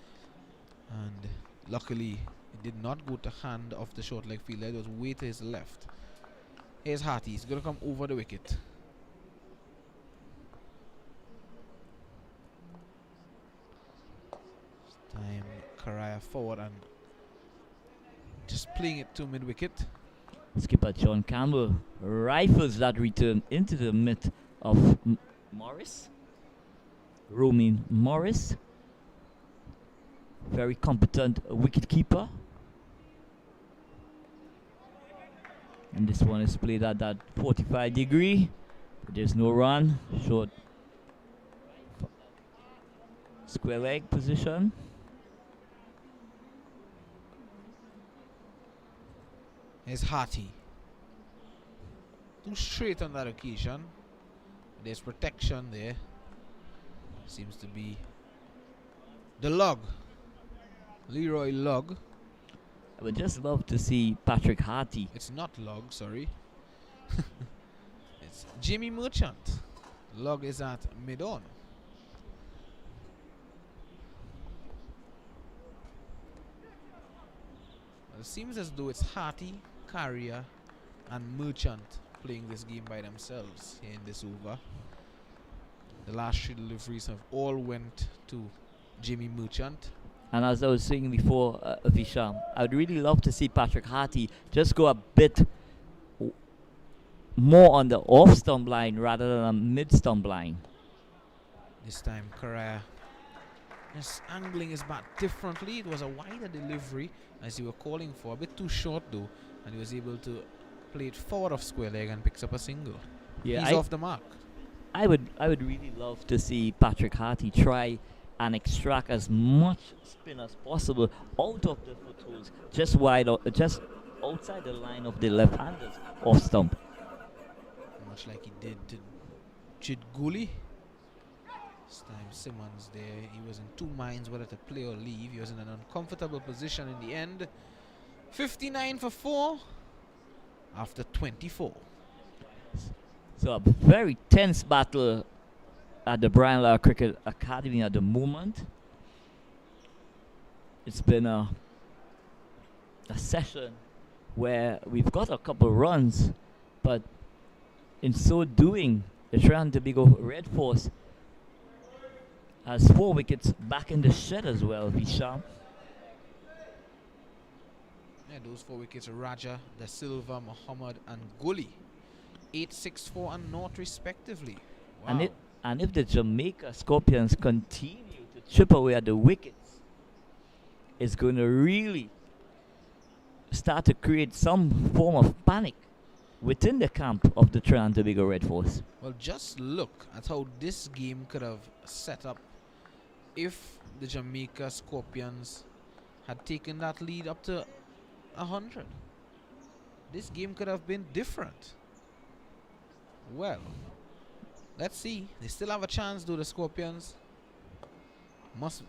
And luckily, it did not go to hand of the short leg fielder. It was way to his left. Here's Harty. He's going to come over the wicket. This time, Karaya forward and just playing it to mid-wicket. Skipper John Campbell rifles that return into the mid of Morris. Romain Morris, very competent wicket keeper. And this one is played at that 45 degree. But there's no run. Short square leg position. Here's Harty. Too straight on that occasion. There's protection there. Seems to be the log. Leroy Log. I would just love to see Patrick Harty. It's not Log, sorry. It's Jimmy Merchant. Log is at mid-on. Well, it seems as though it's Harty, Carrier, and Merchant playing this game by themselves here in this over. The last 3 deliveries have all went to Jimmy Merchant. And as I was saying before, Visham, I would really love to see Patrick Harty just go a bit more on the off stump line rather than a mid stump line. This time, Correa Just angling his bat differently. It was a wider delivery as you were calling for. A bit too short though. And he was able to play it forward of square leg and picks up a single. Yeah, He's off the mark. I would really love to see Patrick Harty try and extract as much spin as possible out of the footholds, just outside the line of the left-handers off stump. Much like he did to Chid Gully. This time Simmons there, he was in two minds whether to play or leave. He was in an uncomfortable position in the end. 59 for 4 after 24. So a very tense battle at the Brian Lara Cricket Academy at the moment. It's been a session where we've got a couple runs, but in so doing, the Trinidad and Tobago Red Force has 4 wickets back in the shed as well, Vishal. Yeah, those 4 wickets, Raja, Da Silva, Muhammad and Gully. 8, 6, 4 and 0 respectively. Wow. And if the Jamaica Scorpions continue to chip away at the wickets, it's going to really start to create some form of panic within the camp of the Trinidad and Tobago Red Force. Well, just look at how this game could have set up if the Jamaica Scorpions had taken that lead up to 100. This game could have been different. Well, let's see. They still have a chance, though. The Scorpions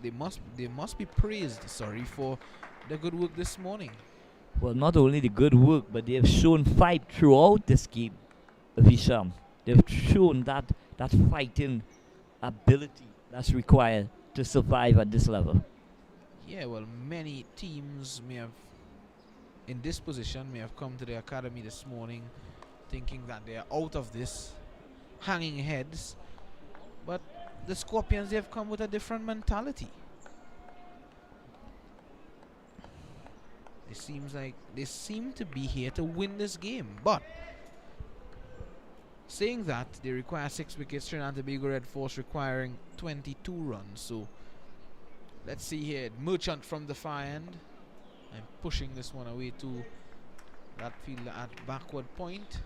they must be praised. Sorry for the good work this morning. Well, not only the good work, but they have shown fight throughout this game, Visham. They've shown that fighting ability that's required to survive at this level. Yeah, well, many teams in this position may have come to the academy this morning thinking that they are out of this, hanging heads. But the Scorpions, they have come with a different mentality. It seems like they seem to be here to win this game. But saying that, they require 6 wickets. Trinidad and Tobago Red Force requiring 22 runs. So let's see here. Merchant from the far end and pushing this one away to that fielder at backward point.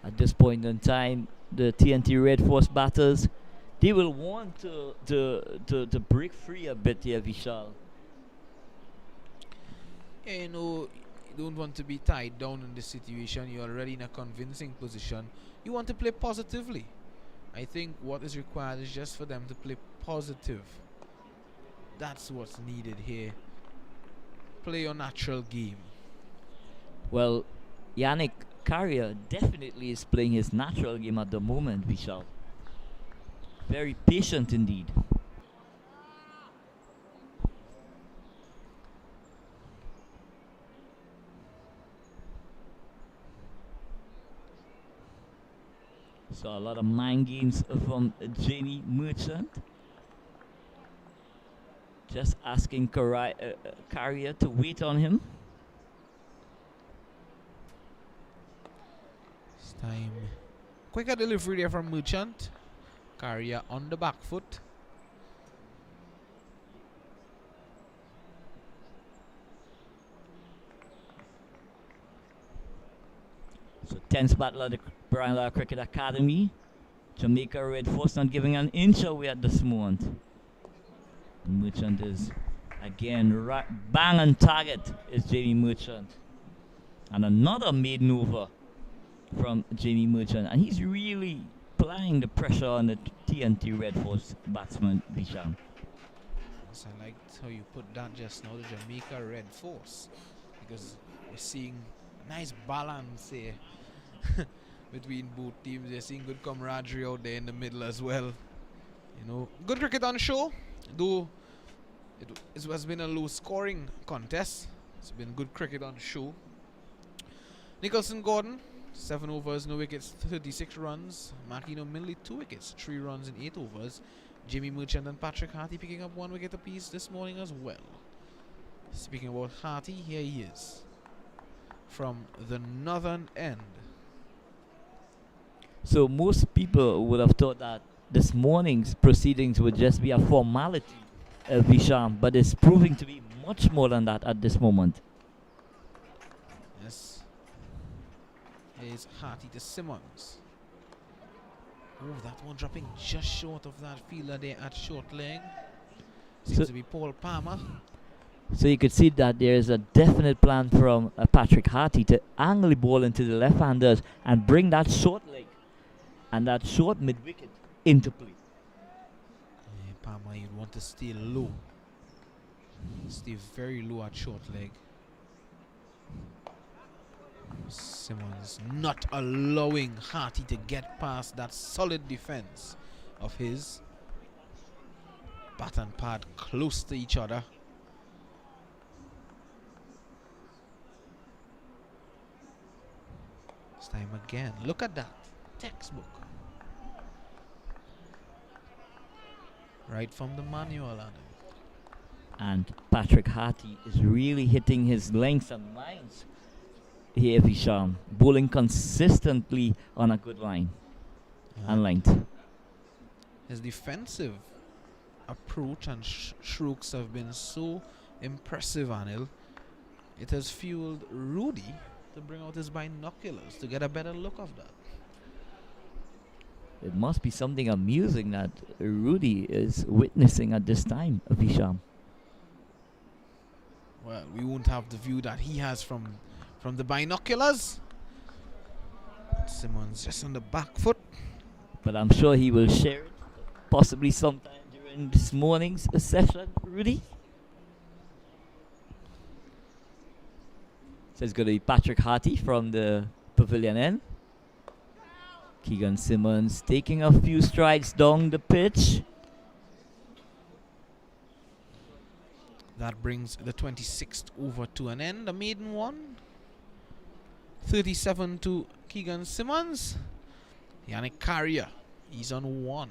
At this point in time, the TNT Red Force batters, they will want to break free a bit here, Vishal. Yeah, you know, you don't want to be tied down in this situation. You're already in a convincing position. You want to play positively. I think what is required is just for them to play positive. That's what's needed here. Play your natural game. Well, Yannick Carrier definitely is playing his natural game at the moment, Vishal. Very patient indeed. So a lot of mind games from Jamie Merchant. Just asking Carrier to wait on him. This time, quicker delivery there from Merchant. Carrier on the back foot. So tense battle at the Brian Lara Cricket Academy. Jamaica Red Force not giving an inch away at this moment. Merchant is again bang on target is Jamie Merchant. And another maiden over from Jamie Merchant. And he's really applying the pressure on the TNT Red Force batsman, Visham. Yes, I liked how you put that just now, the Jamaica Red Force. Because we're seeing a nice balance here between both teams. They're seeing good camaraderie out there in the middle as well. You know, good cricket on show, though it has been a low scoring contest. It's been good cricket on show. Nicholson Gordon, 7 overs, no wickets, 36 runs. Makino Minley, 2 wickets, 3 runs in 8 overs. Jamie Merchant and Patrick Harty picking up 1 wicket apiece this morning as well. Speaking about Harty, here he is from the northern end. So most people would have thought that this morning's proceedings would just be a formality Visham, but it's proving to be much more than that at this moment. Yes. Here's Harty to Simmons. Oh, that one dropping just short of that fielder there at short leg. Seems to be Paul Palmer. So you could see that there is a definite plan from Patrick Harty to angle the ball into the left-handers and bring that short leg and that short mid-wicket into play. Yeah, Palmer, you'd want to stay low. Stay very low at short leg. Simmons not allowing Harty to get past that solid defense of his. Bat and pad close to each other. This time again. Look at that. Textbook. Right from the manual on it. And Patrick Harty is really hitting his lengths and lines here, Visham. Bowling consistently on a good line and length. His defensive approach and strokes have been so impressive, Anil. It has fueled Rudy to bring out his binoculars to get a better look of that. It must be something amusing that Rudy is witnessing at this time, Visham. Well, we won't have the view that he has from the binoculars. Simmons just on the back foot. But I'm sure he will share it, possibly sometime during this morning's session, Rudy. So it's going to be Patrick Harty from the pavilion end. Keegan Simmons taking a few strides down the pitch. That brings the 26th over to an end, the maiden one. 37 to Keegan Simmons. Yannick Carrier, he's on 1.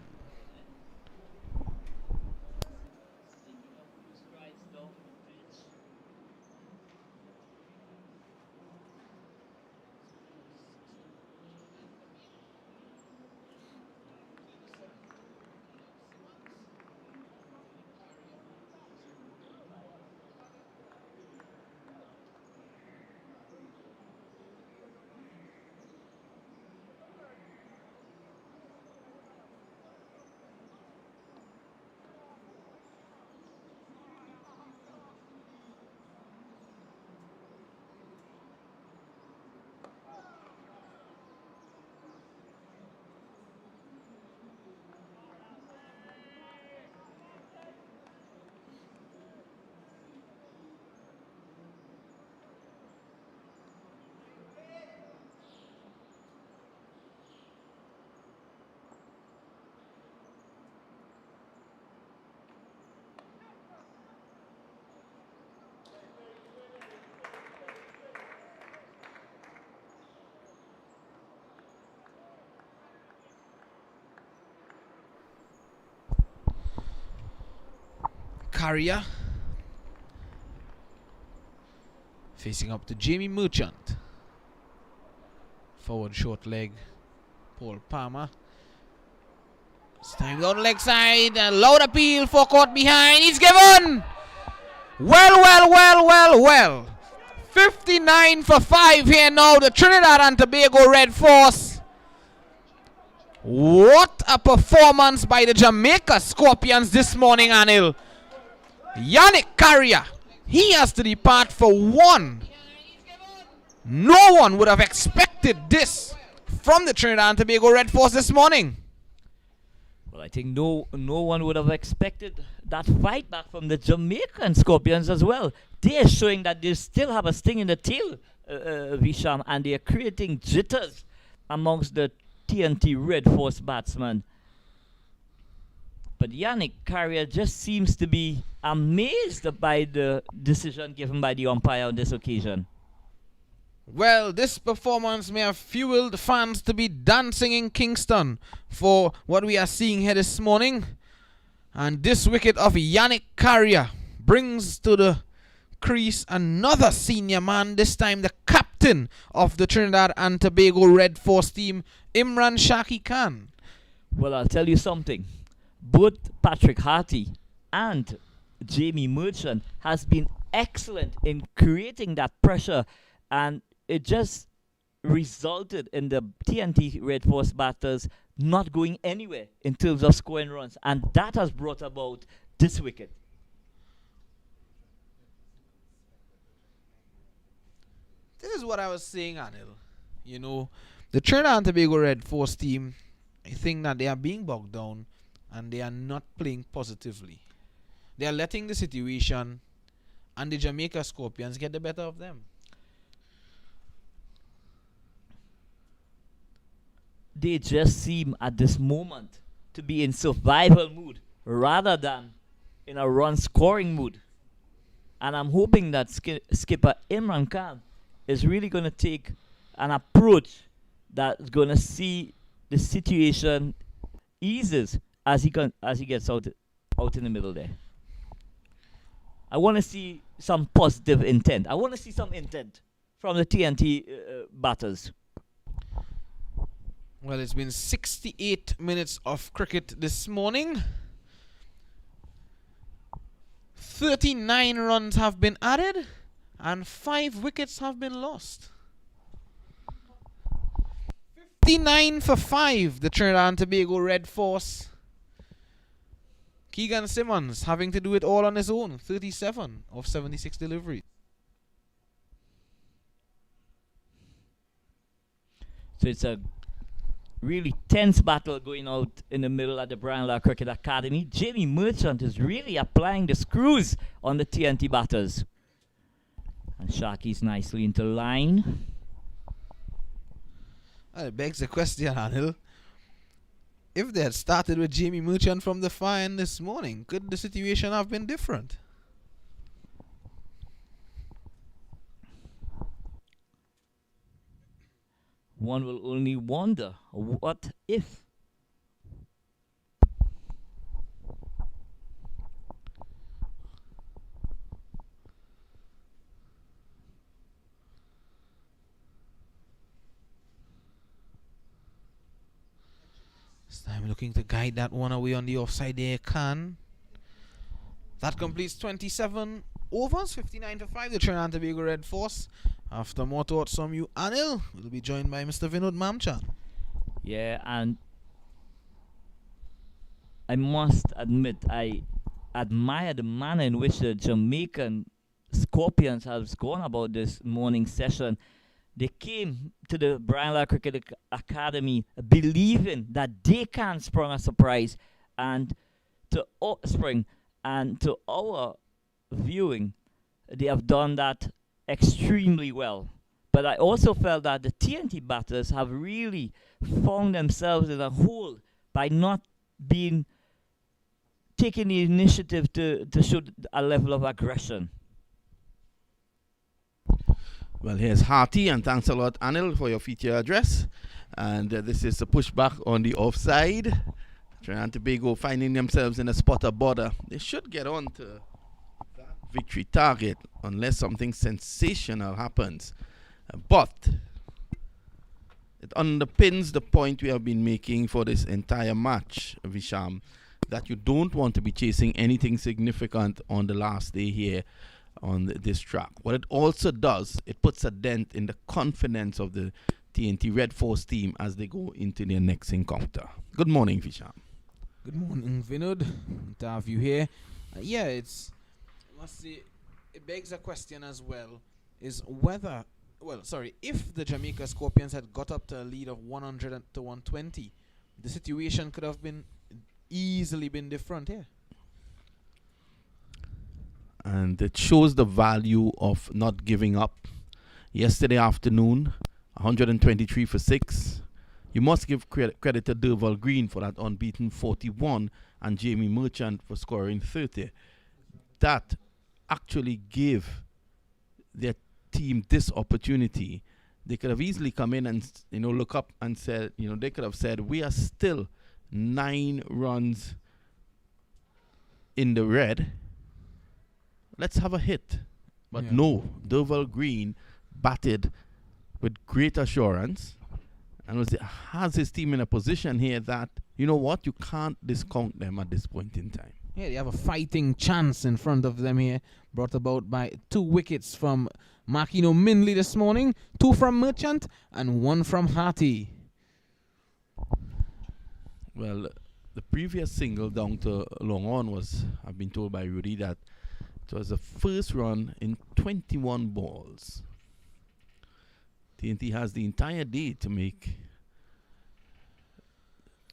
Carrier facing up to Jamie Merchant. Forward short leg, Paul Palmer. It's time down the leg side. A loud appeal for caught behind. He's given. Well. 59 for 5 here now. The Trinidad and Tobago Red Force. What a performance by the Jamaica Scorpions this morning, Anil. Yannick Carrier, he has to depart for 1. No one would have expected this from the Trinidad and Tobago Red Force this morning. Well, I think no one would have expected that fight back from the Jamaican Scorpions as well. They are showing that they still have a sting in the tail, Visham, and they are creating jitters amongst the TNT Red Force batsmen. But Yannick Carrier just seems to be amazed by the decision given by the umpire on this occasion. Well, this performance may have fueled fans to be dancing in Kingston for what we are seeing here this morning. And this wicket of Yannick Carrier brings to the crease another senior man, this time the captain of the Trinidad and Tobago Red Force team, Imran Shaki Khan. Well, I'll tell you something. Both Patrick Harty and Jamie Merchant has been excellent in creating that pressure, and it just resulted in the TNT Red Force batters not going anywhere in terms of scoring runs, and that has brought about this wicket. This is what I was saying, Anil. You know, the Trinidad and Tobago Red Force team, I think that they are being bogged down and they are not playing positively. They are letting the situation and the Jamaica Scorpions get the better of them. They just seem at this moment to be in survival mood rather than in a run scoring mood. And I'm hoping that skipper Imran Khan is really going to take an approach that's going to see the situation eases as he gets out in the middle there. I want to see some positive intent. I want to see some intent from the TNT batters. Well, it's been 68 minutes of cricket this morning. 39 runs have been added and 5 wickets have been lost. 59 for 5, the Trinidad and Tobago Red Force. Keegan Simmons having to do it all on his own. 37 of 76 deliveries. So it's a really tense battle going out in the middle at the Brian Lara Cricket Academy. Jamie Merchant is really applying the screws on the TNT batters. And Sharky's nicely into line. Well, it begs the question, Anil. If they had started with Jamie Merchant from the far end this morning, could the situation have been different? One will only wonder, what if? This time looking to guide that one away on the offside there, Khan. That completes 27 overs, 59 for 5, the Trinidad and Tobago Red Force. After more thoughts from you, Anil, we'll be joined by Mr. Vinod Mamchan. Yeah, and I must admit, I admire the manner in which the Jamaican Scorpions have gone about this morning session. They came to the Brian Lara Cricket Academy believing that they can spring a surprise, and to our viewing, they have done that extremely well. But I also felt that the TNT batters have really found themselves in a hole by not taking the initiative to show a level of aggression. Well, here's Harty, and thanks a lot, Anil, for your feature address. And this is a pushback on the offside. Trinidad and Tobago finding themselves in a spot of border. They should get on to that victory target unless something sensational happens. But it underpins the point we have been making for this entire match, Visham, that you don't want to be chasing anything significant on the last day here on this track. What it also does, it puts a dent in the confidence of the TNT Red Force team as they go into their next encounter. Good morning, Visham. Good morning, Vinod. Good to have you here. I must say, it begs a question as well, is if the Jamaica Scorpions had got up to a lead of 100 to 120, the situation could have been easily been different here. And it shows the value of not giving up. Yesterday afternoon, 123 for 6. You must give credit to Derval Green for that unbeaten 41 and Jamie Merchant for scoring 30. That actually gave their team this opportunity. They could have easily come in and look up and said, they could have said, we are still 9 runs in the red. Let's have a hit. But no, Derval Green batted with great assurance and has his team in a position here that, you know what, you can't discount them at this point in time. Yeah, they have a fighting chance in front of them here, brought about by 2 wickets from Makino Minley this morning, 2 from Merchant, and 1 from Harty. Well, the previous single down to long on was, I've been told by Rudy, that it was the first run in 21 balls. TNT has the entire day to make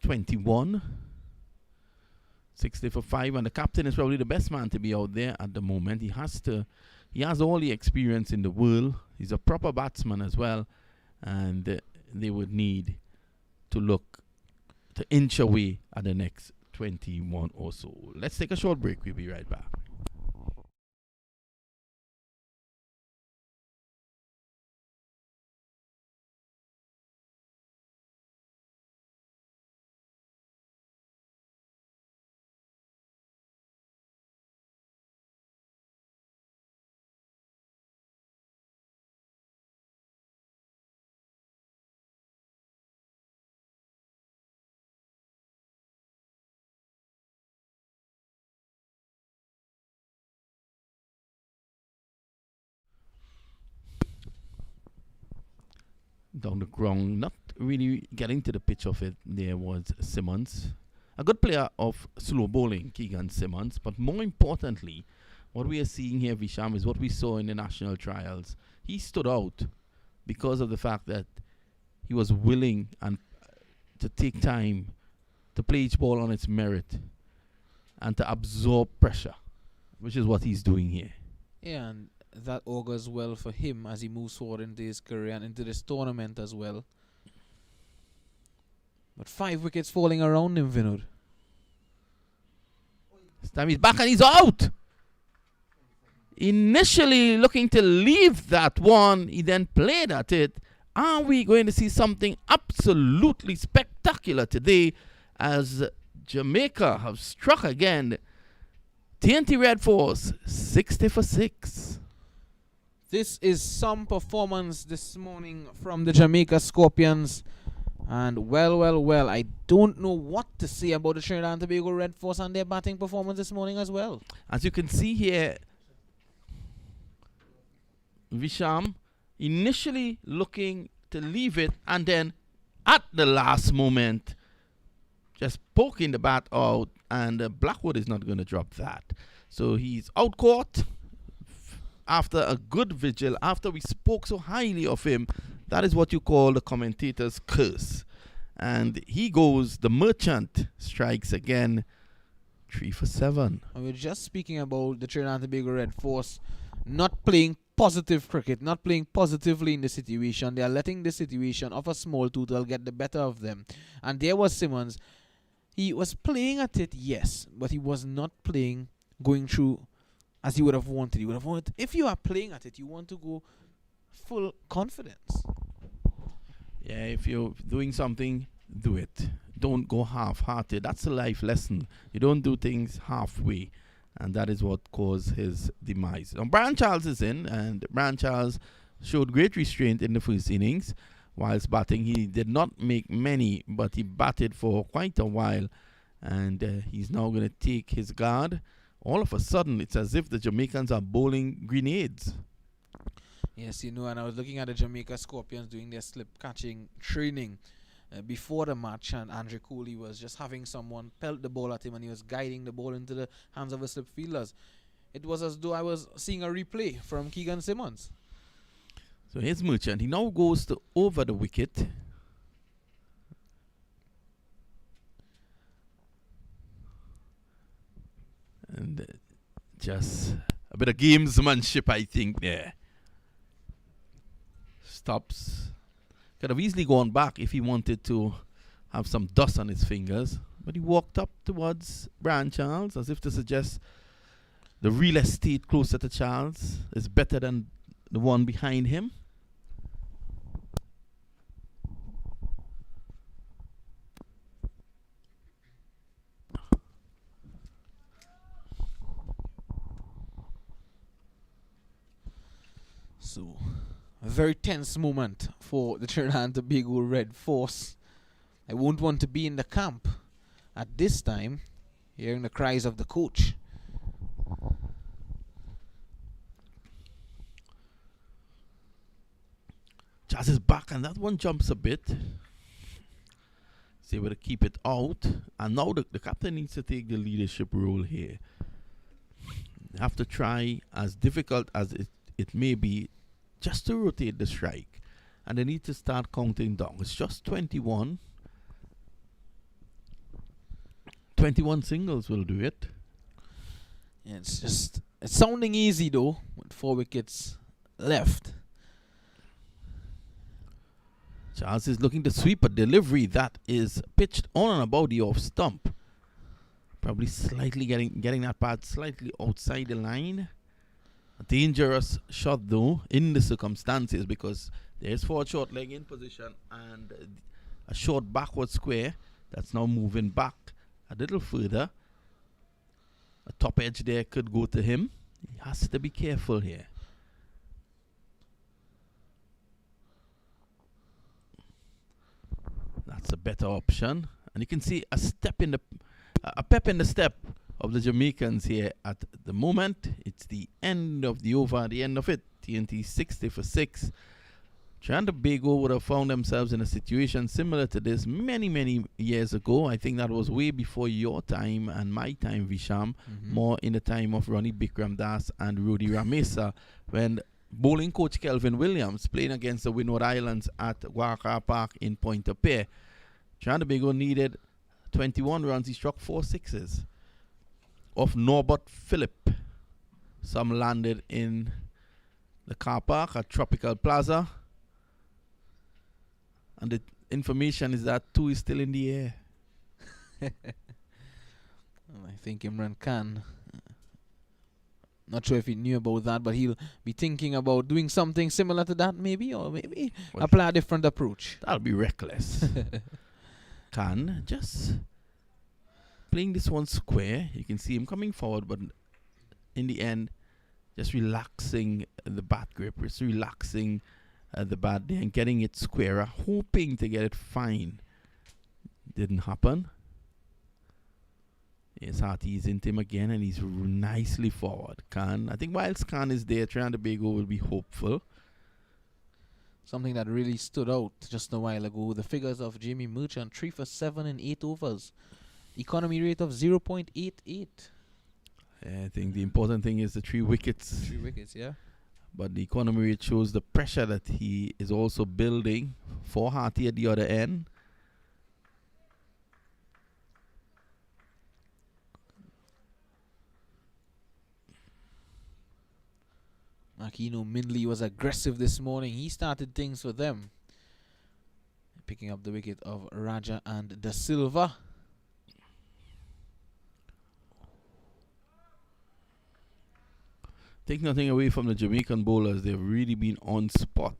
21. 60 for 5, and the captain is probably the best man to be out there at the moment. He has all the experience in the world. He's a proper batsman as well, and they would need to look to inch away at the next 21 or so. Let's take a short break. We'll be right back. Down the ground, not really getting to the pitch of it, there was Simmons, a good player of slow bowling, Keegan Simmons. But more importantly, what we are seeing here, Visham, is what we saw in the national trials. He stood out because of the fact that he was willing and to take time to play each ball on its merit and to absorb pressure, which is what he's doing here. Yeah, and that augurs well for him as he moves forward into his career and into this tournament as well. But 5 wickets falling around him, Vinod. This time he's back and he's out. Initially looking to leave that one, he then played at it. Are we going to see something absolutely spectacular today as Jamaica have struck again? TNT Red Force, 60 for 6. This is some performance this morning from the Jamaica Scorpions. And well, I don't know what to say about the Trinidad and Tobago Red Force and their batting performance this morning as well. As you can see here, Visham initially looking to leave it, and then at the last moment just poking the bat out, and Blackwood is not going to drop that. So he's out caught after a good vigil, after we spoke so highly of him. That is what you call the commentator's curse. And he goes, the Merchant strikes again, 3 for 7. And we're just speaking about the Trinidad and Tobago Red Force not playing positive cricket, not playing positively in the situation. They are letting the situation of a small total get the better of them. And there was Simmons. He was playing at it, yes, but he was not playing, going through as he would have wanted. He would have wanted, if you are playing at it, you want to go full confidence. Yeah, if you're doing something, do it. Don't go half-hearted. That's a life lesson. You don't do things halfway. And that is what caused his demise. Now, Brian Charles is in, and Brian Charles showed great restraint in the first innings. Whilst batting, he did not make many, but he batted for quite a while. And he's now going to take his guard. All of a sudden, it's as if the Jamaicans are bowling grenades. Yes, and I was looking at the Jamaica Scorpions doing their slip catching training before the match, and Andre Cooley was just having someone pelt the ball at him, and he was guiding the ball into the hands of the slip fielders. It was as though I was seeing a replay from Keegan Simmons. So here's Merchant. He now goes to over the wicket. And just a bit of gamesmanship, I think, there. Stops. Could have easily gone back if he wanted to have some dust on his fingers. But he walked up towards Brian Charles as if to suggest the real estate closer to Charles is better than the one behind him. So, a very tense moment for the Trinidad and Tobago Red Force. I won't want to be in the camp at this time. Hearing the cries of the coach. Jazz is back, and that one jumps a bit. He's able to keep it out. And now the captain needs to take the leadership role here. Have to try, as difficult as it may be, just to rotate the strike. And they need to start counting down. It's just 21. 21 singles will do it. Yeah, it's sounding easy though, with 4 wickets left. Charles is looking to sweep a delivery that is pitched on and about the off stump. Probably slightly getting that pad slightly outside the line. A dangerous shot though in the circumstances, because there's 4 short leg in position and a short backward square that's now moving back a little further. A top edge there could go to him. He has to be careful here. That's a better option. And you can see a pep in the step of the Jamaicans here at the moment. It's the end of the over, the end of it. TNT 60 for 6. Trinidad and Tobago would have found themselves in a situation similar to this many, many years ago. I think that was way before your time and my time, Visham. More in the time of Ronnie Bikram Das and Rudy Ramesa, when bowling coach Kelvin Williams playing against the Windward Islands at Waka Park in Pointe-a-Pierre. Trinidad and Tobago needed 21 runs. He struck 4 sixes off Norbert Phillip. Some landed in the car park at Tropical Plaza. And the information is that 2 is still in the air. I think Imran Khan, not sure if he knew about that, but he'll be thinking about doing something similar to that maybe, or maybe apply a different approach. That'll be reckless. Khan just playing this one square. You can see him coming forward, but in the end, just relaxing the bat grip, just relaxing the bat there and getting it squarer, hoping to get it fine. Didn't happen. Yes, Harty is into him again, and he's nicely forward. Khan, I think whilst Khan is there, Trinidad and Tobago will be hopeful. Something that really stood out just a while ago, the figures of Jamie Merchant, 3 for 7 in 8 overs. Economy rate of 0.88. I think the important thing is the 3 wickets. 3 wickets, yeah. But the economy rate shows the pressure that he is also building for Harty at the other end. Aquino Mindley was aggressive this morning. He started things for them, picking up the wicket of Raja and Da Silva. Take nothing away from the Jamaican bowlers. They've really been on spot.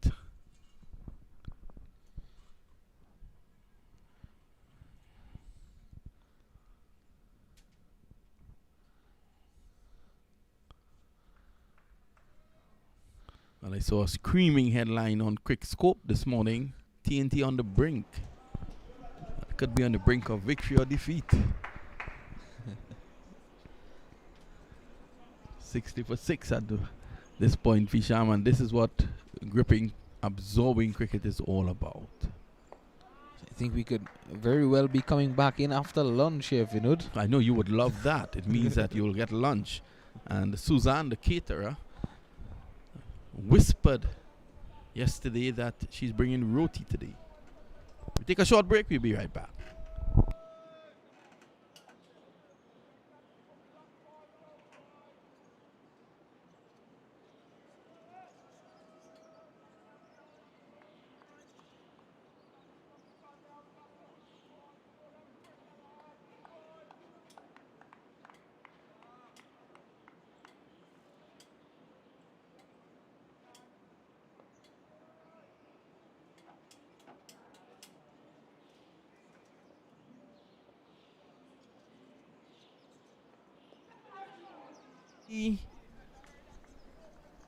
Well, I saw a screaming headline on Quick Scope this morning. TNT on the brink. Could be on the brink of victory or defeat. 60 for 6 at this point, Fisham, and this is what gripping, absorbing cricket is all about. I think we could very well be coming back in after lunch here, Vinud. I know you would love that. It means that you'll get lunch. And Suzanne, the caterer, whispered yesterday that she's bringing roti today. We take a short break. We'll be right back.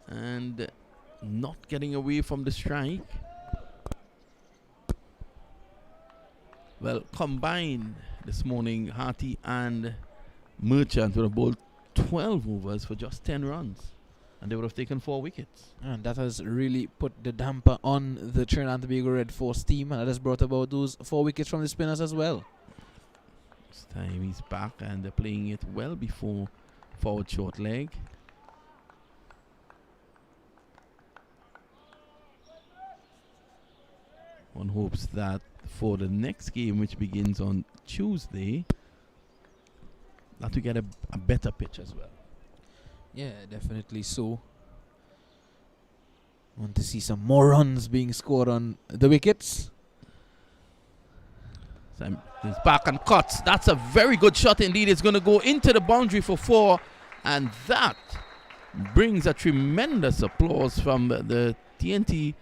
And not getting away from the strike. Well, combined this morning, Harty and Merchant would have bowled 12 overs for just 10 runs, and they would have taken 4 wickets. And that has really put the damper on the Trinidad and Tobago Red Force team, and that has brought about those 4 wickets from the spinners as well. This time he's back, and they're playing it well before forward short leg. One hopes that for the next game, which begins on Tuesday, that we get a better pitch as well. Yeah, definitely so. Want to see some more runs being scored on the wickets. So he's back and cuts. That's a very good shot indeed. It's going to go into the boundary for 4, and that brings a tremendous applause from the TNT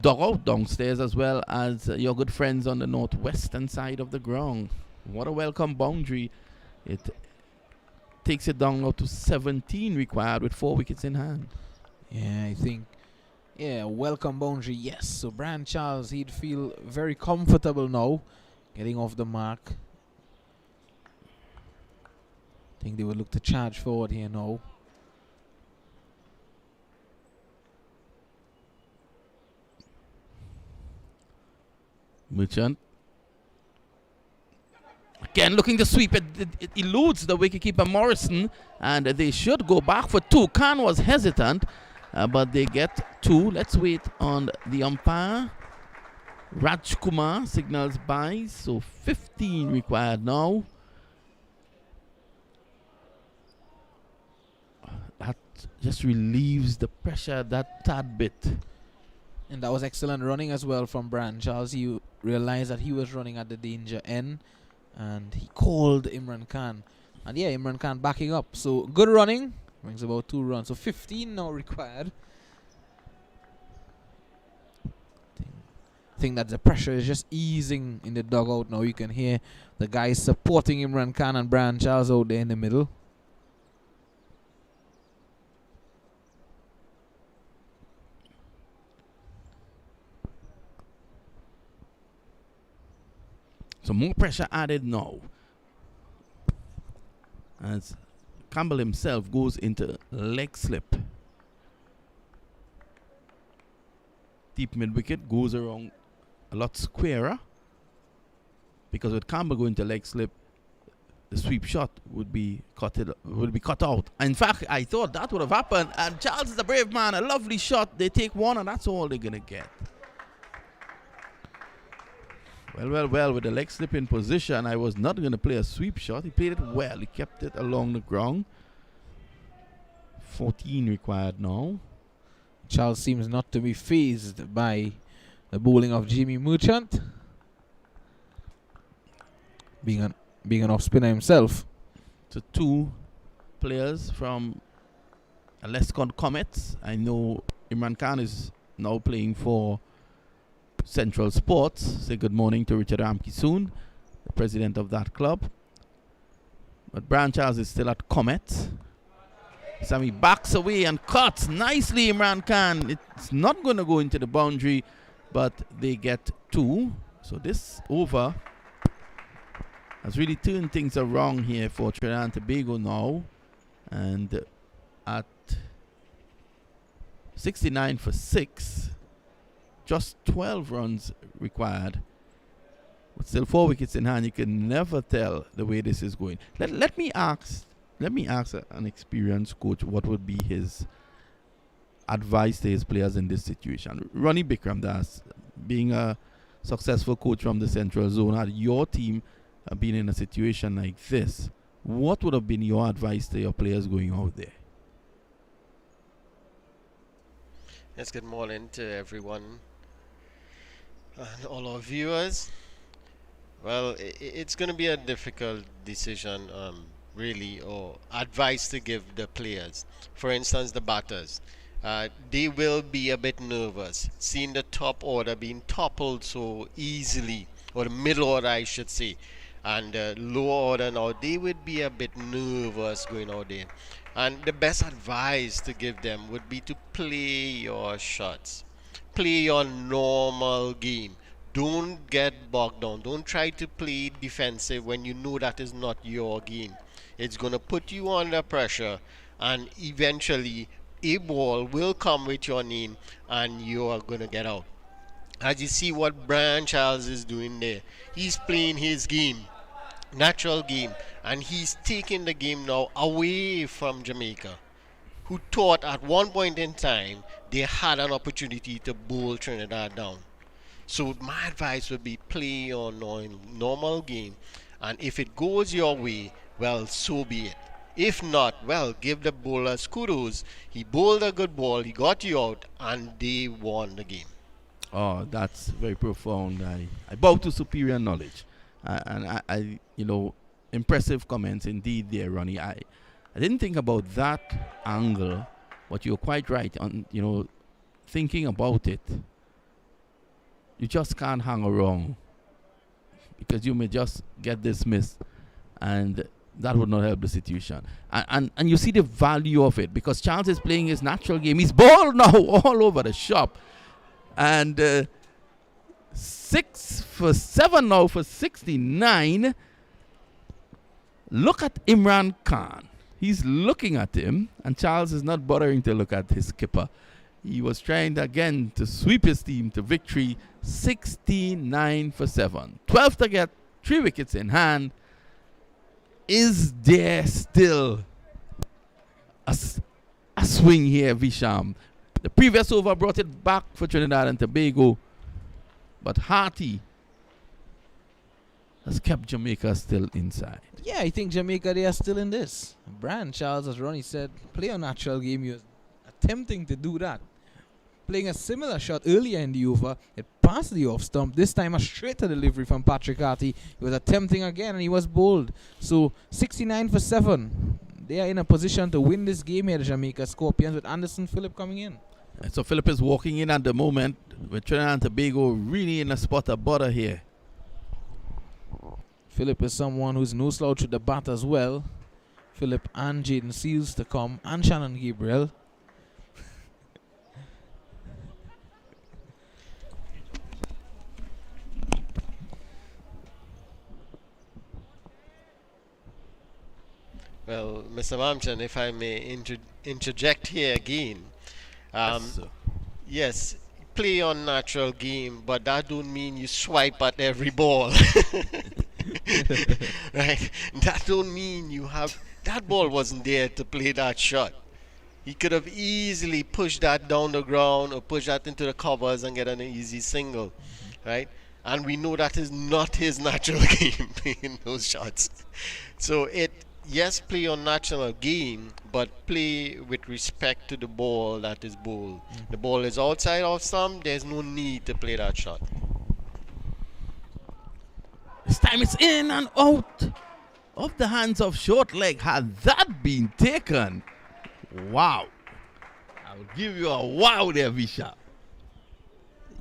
dugout downstairs, as well as your good friends on the northwestern side of the ground. What a welcome boundary. It takes it down now to 17 required with 4 wickets in hand. Yeah, I think, welcome boundary, yes. So Brian Charles, he'd feel very comfortable now getting off the mark. I think they would look to charge forward here now. Merchant again looking to sweep it. It eludes the wicketkeeper Morrison, and they should go back for 2. Khan was hesitant, but they get 2. Let's wait on the umpire. Rajkumar signals by, so 15 required now. That just relieves the pressure that tad bit. And that was excellent running as well from Brian Charles. He realized that he was running at the danger end, and he called Imran Khan. And yeah, Imran Khan backing up. So good running, brings about 2 runs. So 15 now required. I think that the pressure is just easing in the dugout now. You can hear the guys supporting Imran Khan and Brian Charles out there in the middle. So more pressure added now, as Campbell himself goes into leg slip. Deep mid wicket goes around a lot squarer, because with Campbell going to leg slip, the sweep shot would be cut out. In fact, I thought that would have happened, and Charles is a brave man. A lovely shot. They take 1, and that's all they're gonna get. Well, with the leg slip in position, I was not going to play a sweep shot. He played it well. He kept it along the ground. 14 required now. Charles seems not to be fazed by the bowling of Jimmy Merchant, being an off spinner himself. So 2 players from Lescon Comets. I know Imran Khan is now playing for Central Sports. Say good morning to Richard Amkisoon, the president of that club. But Brian Charles is still at Comet. Sammy backs away and cuts nicely. Imran Khan. It's not going to go into the boundary, but they get 2. So this over has really turned things around here for Trinidad and Tobago now. And at 69 for 6, just 12 runs required, but still 4 wickets in hand. You can never tell the way this is going. Let me ask an experienced coach what would be his advice to his players in this situation. Ronnie Bikram Das, being a successful coach from the Central Zone, had your team been in a situation like this, what would have been your advice to your players going out there? Yes, good morning to everyone and all our viewers. Well, it's going to be a difficult decision, really, or advice to give the players. For instance, the batters. They will be a bit nervous, seeing the top order being toppled so easily, or the middle order, I should say. And the lower order now, they would be a bit nervous going out there. And the best advice to give them would be to play your shots. Play your normal game. Don't get bogged down. Don't try to play defensive when you know that is not your game. It's going to put you under pressure, and eventually a ball will come with your name and you are going to get out. As you see what Brian Charles is doing there, he's playing his game, natural game, and he's taking the game now away from Jamaica, who thought at one point in time they had an opportunity to bowl Trinidad down. So my advice would be play your normal game, and if it goes your way, well, so be it. If not, well, give the bowlers kudos. He bowled a good ball, he got you out, and they won the game. Oh, that's very profound. I bow to superior knowledge. And impressive comments indeed there, Ronnie. I didn't think about that angle, but you're quite right. Thinking about it, you just can't hang around because you may just get dismissed, and that would not help the situation. And you see the value of it because Charles is playing his natural game. He's ball now all over the shop. And 6 for 7 now for 69. Look at Imran Khan. He's looking at him, and Charles is not bothering to look at his skipper. He was trying again to sweep his team to victory. 69 for 7. 12 to get, 3 wickets in hand. Is there still a swing here, Visham? The previous over brought it back for Trinidad and Tobago, but Harty has kept Jamaica still inside. Yeah, I think Jamaica, they are still in this. Brian Charles, as Ronnie said, play a natural game. He was attempting to do that. Playing a similar shot earlier in the over, it passed the off stump. This time a straighter delivery from Patrick Harty. He was attempting again and he was bowled. So 69 for 7. They are in a position to win this game here, the Jamaica Scorpions, with Anderson Phillip coming in. And so Phillip is walking in at the moment with Trinidad and Tobago really in a spot of bother here. Phillip is someone who's no slouch with the bat as well. Phillip and Jaden Seals to come, and Shannon Gabriel. Well, Mr. Mamchan, if I may interject here again. Yes, play on natural game, but that don't mean you swipe at every ball. Right? That don't mean you have... That ball wasn't there to play that shot. He could have easily pushed that down the ground or pushed that into the covers and get an easy single. Right? And we know that is not his natural game, playing those shots. So yes, play your natural game, but play with respect to the ball that is bowled. The ball is outside of stump, there's no need to play that shot. This time it's in and out of the hands of short leg. Had that been taken, wow. I'll give you a wow there, Visha.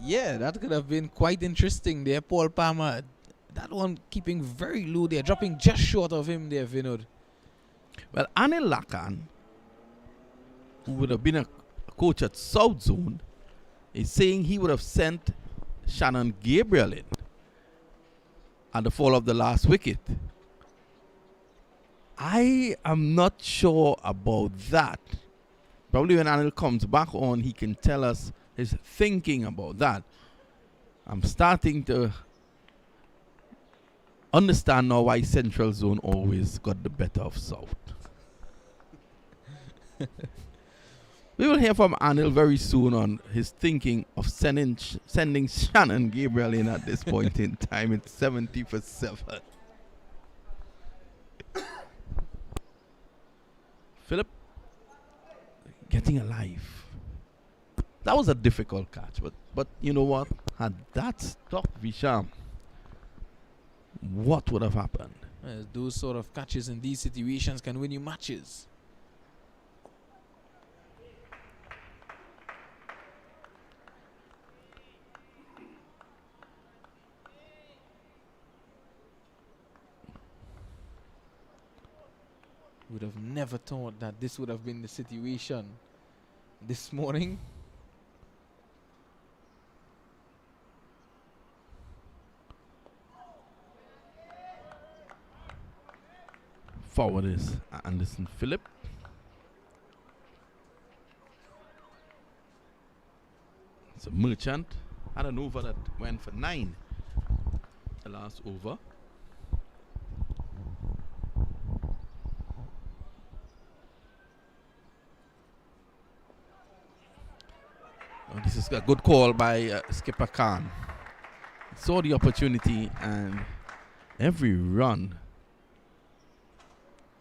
Yeah, that could have been quite interesting there, Paul Palmer. That one keeping very low there, dropping just short of him there, Vinod. Well, Anil Lakan, who would have been a coach at South Zone, is saying he would have sent Shannon Gabriel in at the fall of the last wicket. I am not sure about that. Probably when Anil comes back on, he can tell us his thinking about that. I'm starting to understand now why Central Zone always got the better of South. We will hear from Anil very soon on his thinking of sending Shannon Gabriel in at this point in time. It's 70 for 7. Phillip getting alive. That was a difficult catch, but you know what? Had that stuck Visham, what would have happened? Those sort of catches in these situations can win you matches. Would have never thought that this would have been the situation this morning. forward is Anderson Phillip. So Merchant had an over that went for 9. The last over. Oh, this is a good call by Skipper Khan. Saw the opportunity and every run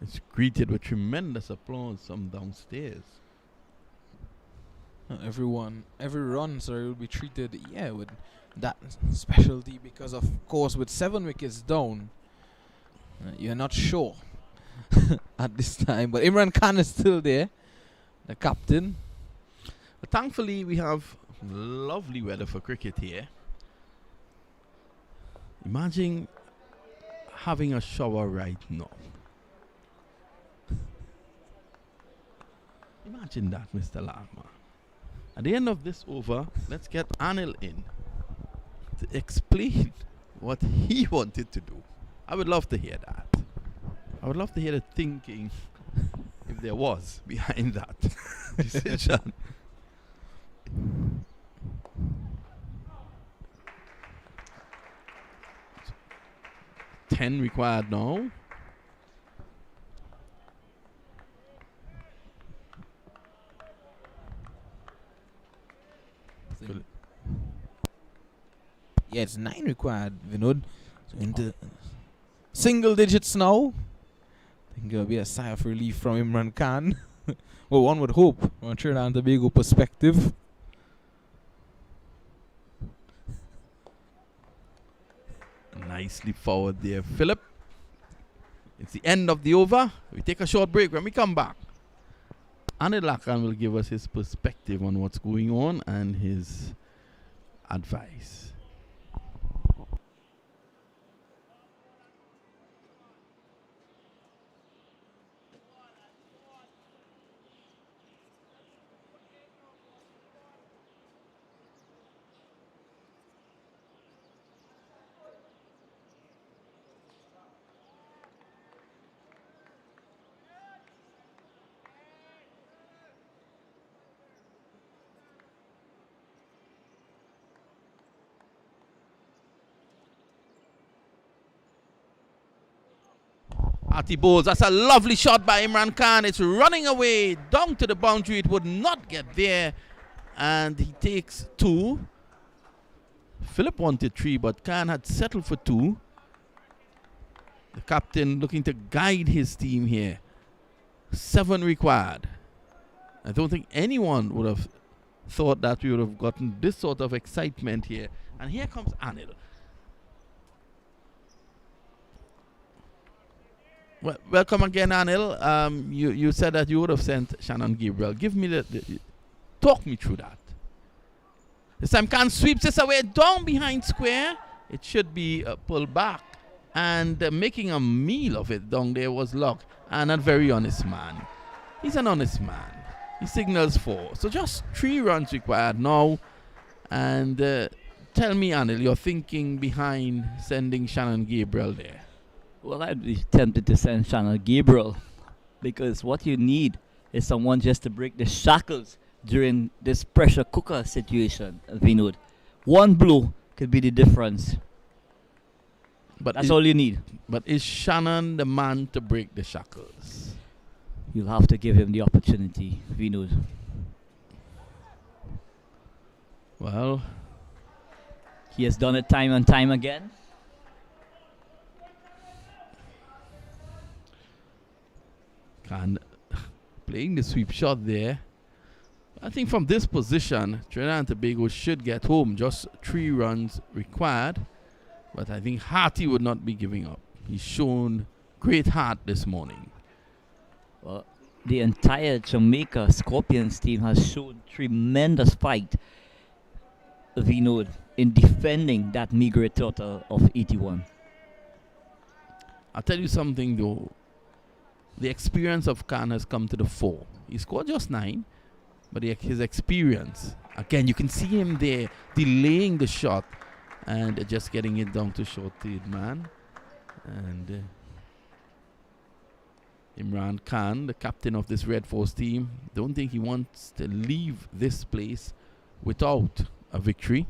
is greeted with tremendous applause from downstairs. Every run, sorry, will be treated, with that specialty because, of course, with 7 wickets down, you're not sure at this time. But Imran Khan is still there, the captain. But thankfully, we have lovely weather for cricket here. Imagine having a shower right now. Imagine that, Mr. Lagma. At the end of this over, let's get Anil in to explain what he wanted to do. I would love to hear that. I would love to hear the thinking, if there was, behind that decision. 10 required now. Yeah, it's 9 required, Vinod. So into single digits now. I think it'll be a sigh of relief from Imran Khan. Well, one would hope from a Trinidad and Tobago perspective. Nicely forward there, Philip. It's the end of the over. We take a short break. When we come back, Anil Lakan will give us his perspective on what's going on and his advice. Artie Bowles, that's a lovely shot by Imran Khan. It's running away down to the boundary. It would not get there. And he takes 2. Philip wanted 3, but Khan had settled for 2. The captain looking to guide his team here. 7 required. I don't think anyone would have thought that we would have gotten this sort of excitement here. And here comes Anil. Well, welcome again, Anil. You said that you would have sent Shannon Gabriel. Give me talk me through that. This time Khan sweeps this away down behind square. It should be pulled back. And making a meal of it down there was Locke. And a very honest man. He's an honest man. He signals 4. So just 3 runs required now. And tell me, Anil, your thinking behind sending Shannon Gabriel there. Well, I'd be tempted to send Shannon Gabriel because what you need is someone just to break the shackles during this pressure cooker situation, Vinod. One blow could be the difference. But that's all you need. But is Shannon the man to break the shackles? You'll have to give him the opportunity, Vinod. Well, he has done it time and time again. Khan playing the sweep shot there. I think from this position, Trinidad and Tobago should get home. Just 3 runs required. But I think Harty would not be giving up. He's shown great heart this morning. Well, the entire Jamaica Scorpions team has shown tremendous fight, Vinod, in defending that meager total of 81. I'll tell you something though. The experience of Khan has come to the fore. He scored just 9, but his experience, again, you can see him there delaying the shot and just getting it down to short field man. And Imran Khan, the captain of this Red Force team, don't think he wants to leave this place without a victory.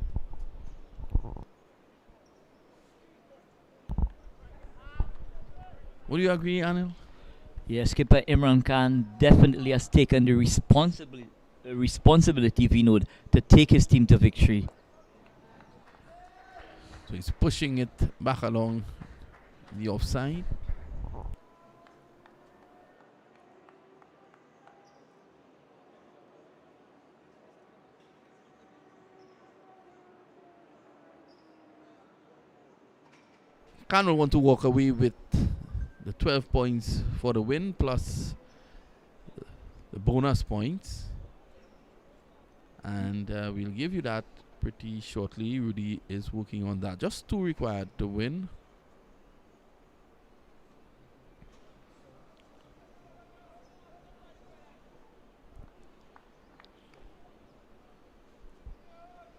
Would you agree, Anil? Yeah, skipper Imran Khan definitely has taken the responsibility, Vinod, to take his team to victory. So he's pushing it back along the offside. Khan will want to walk away with the 12 points for the win plus the bonus points. And we'll give you that pretty shortly. Rudy is working on that. Just 2 required to win.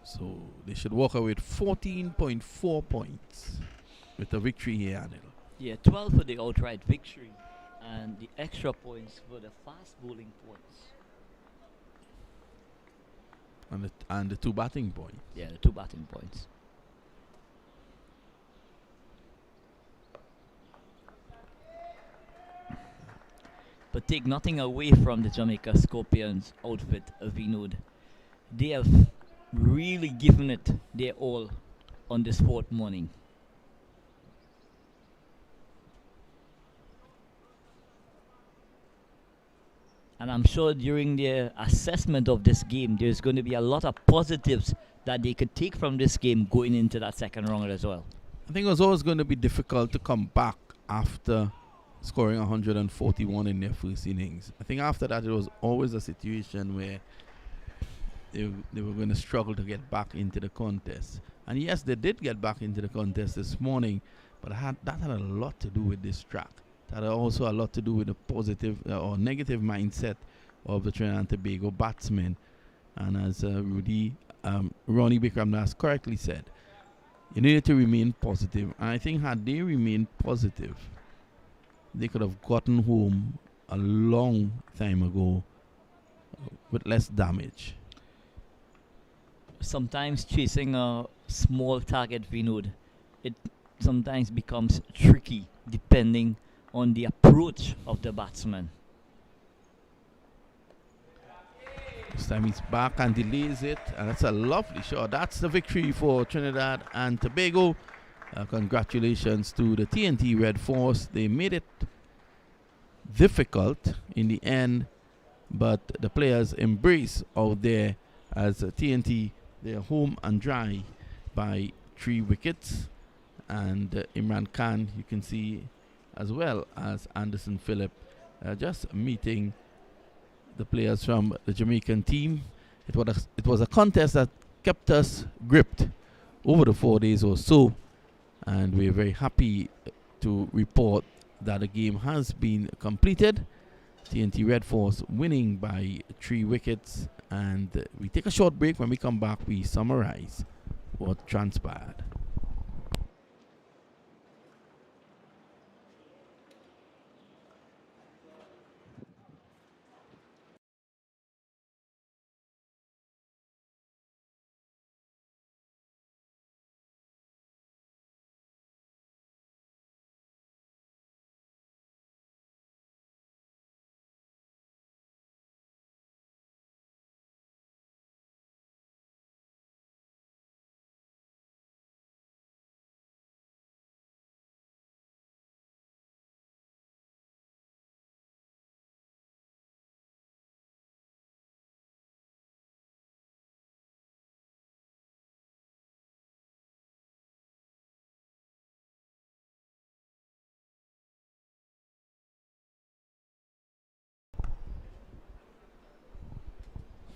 So they should walk away with 14.4 points with the victory here, Anil. Yeah, 12 for the outright victory and the extra points for the fast bowling points. And the 2 batting points. Yeah, the 2 batting points. But take nothing away from the Jamaica Scorpions outfit, Vinod. They have really given it their all on this 4th morning. And I'm sure during their assessment of this game, there's going to be a lot of positives that they could take from this game going into that 2nd round as well. I think it was always going to be difficult to come back after scoring 141 in their first innings. I think after that, it was always a situation where they were going to struggle to get back into the contest. And yes, they did get back into the contest this morning, but that had a lot to do with this track. That had also a lot to do with the positive or negative mindset of the Trinidad and Tobago batsmen. And as Ronnie Bikramdas correctly said, you needed to remain positive. And I think had they remained positive, they could have gotten home a long time ago with less damage. Sometimes chasing a small target, Vinod, it sometimes becomes tricky depending on the approach of the batsman. This time he's back and delays it, and that's a lovely shot. That's the victory for Trinidad and Tobago. Congratulations to the TNT Red Force. They made it difficult in the end, but the players embrace out there as TNT, they're home and dry by 3 wickets. And Imran Khan, you can see, as well as Anderson Phillip, just meeting the players from the Jamaican team. It was a contest that kept us gripped over the 4 days or so, and we're very happy to report that the game has been completed. TNT Red Force winning by 3 wickets, and we take a short break. When we come back, we summarize what transpired.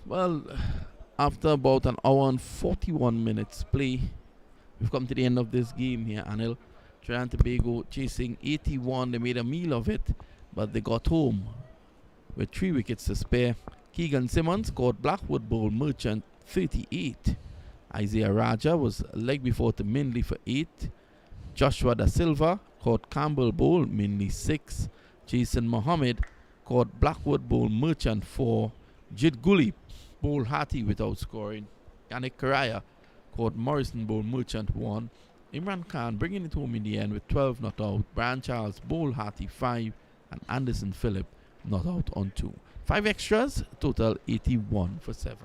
Well, after about an hour and 41 minutes play, we've come to the end of this game here, Anil. Trinidad and Tobago chasing 81. They made a meal of it, but they got home with 3 wickets to spare. Keegan Simmons scored Blackwood Bowl Merchant 38. Isaiah Raja was leg before to Mindley for 8. Joshua Da Silva caught Campbell Bowl Mindley 6. Jason Mohammed caught Blackwood Bowl Merchant 4. Jid Gully Bowl Hati without scoring. Yannick Karaya caught Morrison Bowl Merchant 1. Imran Khan bringing it home in the end with 12 not out. Brian Charles Bowl Hati 5. And Anderson Phillip not out on 2. 5 extras, total 81 for 7.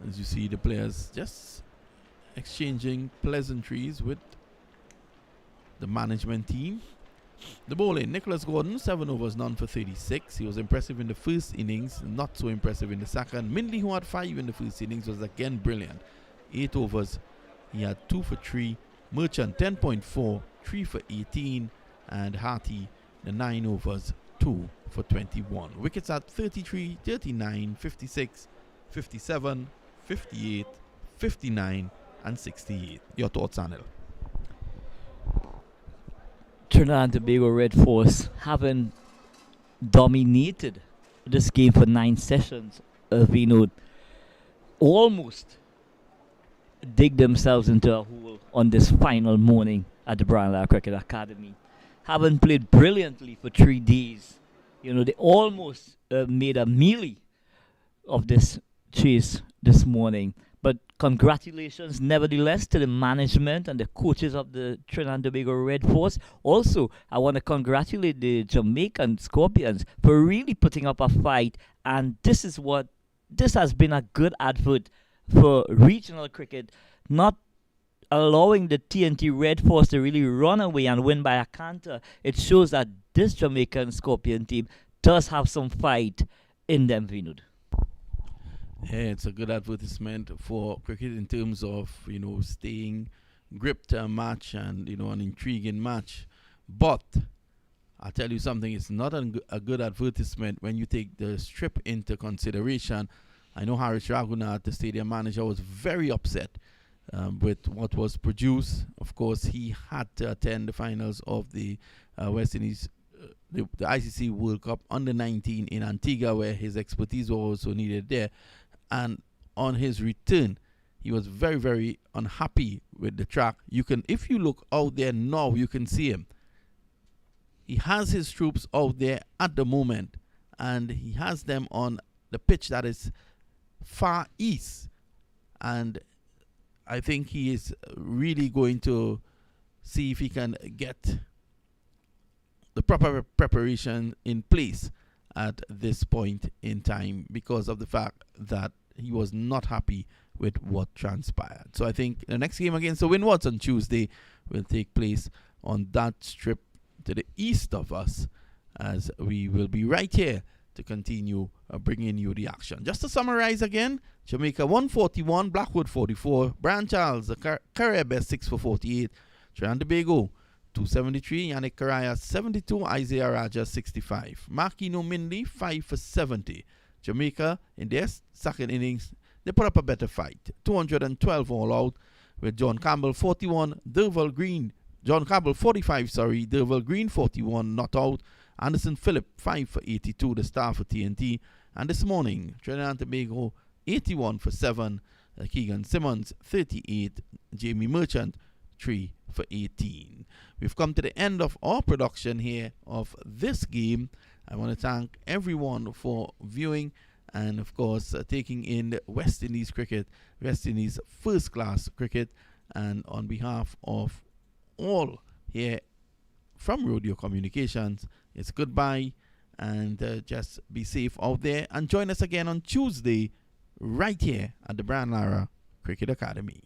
As you see, the players just exchanging pleasantries with the management team. The bowling, Nicholas Gordon, 7 overs, none for 36. He was impressive in the first innings, not so impressive in the second. Mindley, who had 5 in the first innings, was again brilliant. 8 overs, he had 2 for 3. Merchant, 10.4, 3 for 18. And Harty, the 9 overs, 2 for 21. Wickets at 33, 39, 56, 57, 58, 59, and 68. Your thoughts, Anil? Trinidad and Tobago Red Force having dominated this game for 9 sessions, almost dig themselves into a hole on this final morning at the Brian Lara Cricket Academy. Having played brilliantly for 3 days, they almost made a melee of this chase this morning. But congratulations, nevertheless, to the management and the coaches of the Trinidad and Tobago Red Force. Also, I want to congratulate the Jamaican Scorpions for really putting up a fight. And this has been a good advert for regional cricket, not allowing the TNT Red Force to really run away and win by a canter. It shows that this Jamaican Scorpion team does have some fight in them, Vinod. Yeah, it's a good advertisement for cricket in terms of, staying gripped to a match and, an intriguing match. But I'll tell you something, it's not a good advertisement when you take the strip into consideration. I know Harris Raghunath, the stadium manager, was very upset with what was produced. Of course, he had to attend the finals of the West Indies, the ICC World Cup under 19 in Antigua, where his expertise was also needed there. And on his return, he was very, very unhappy with the track. If you look out there now, you can see him. He has his troops out there at the moment, and he has them on the pitch that is far east. And I think he is really going to see if he can get the proper preparation in place at this point in time, because of the fact that he was not happy with what transpired. So I think the next game against the Windies on Tuesday will take place on that strip to the east of us, as we will be right here to continue bringing you the action. Just to summarize again, Jamaica 141, Blackwood 44, Brian Charles, the career best 6 for 48, Trinidad and Tobago 273, Yannick Karaya 72, Isaiah Raja 65, Markino Mindley 5 for 70. Jamaica in their second innings, they put up a better fight, 212 all out, with John Campbell 41, John Campbell 45, Derval Green 41 not out, Anderson Phillip 5 for 82, the star for TNT. And this morning, Trinidad and Tobago 81 for 7, Keegan Simmons 38, Jamie Merchant 3 for 18. We've come to the end of our production here of this game. I want to thank everyone for viewing and, of course, taking in West Indies cricket, West Indies first-class cricket. And on behalf of all here from Rodeo Communications, it's goodbye, and just be safe out there. And join us again on Tuesday right here at the Brian Lara Cricket Academy.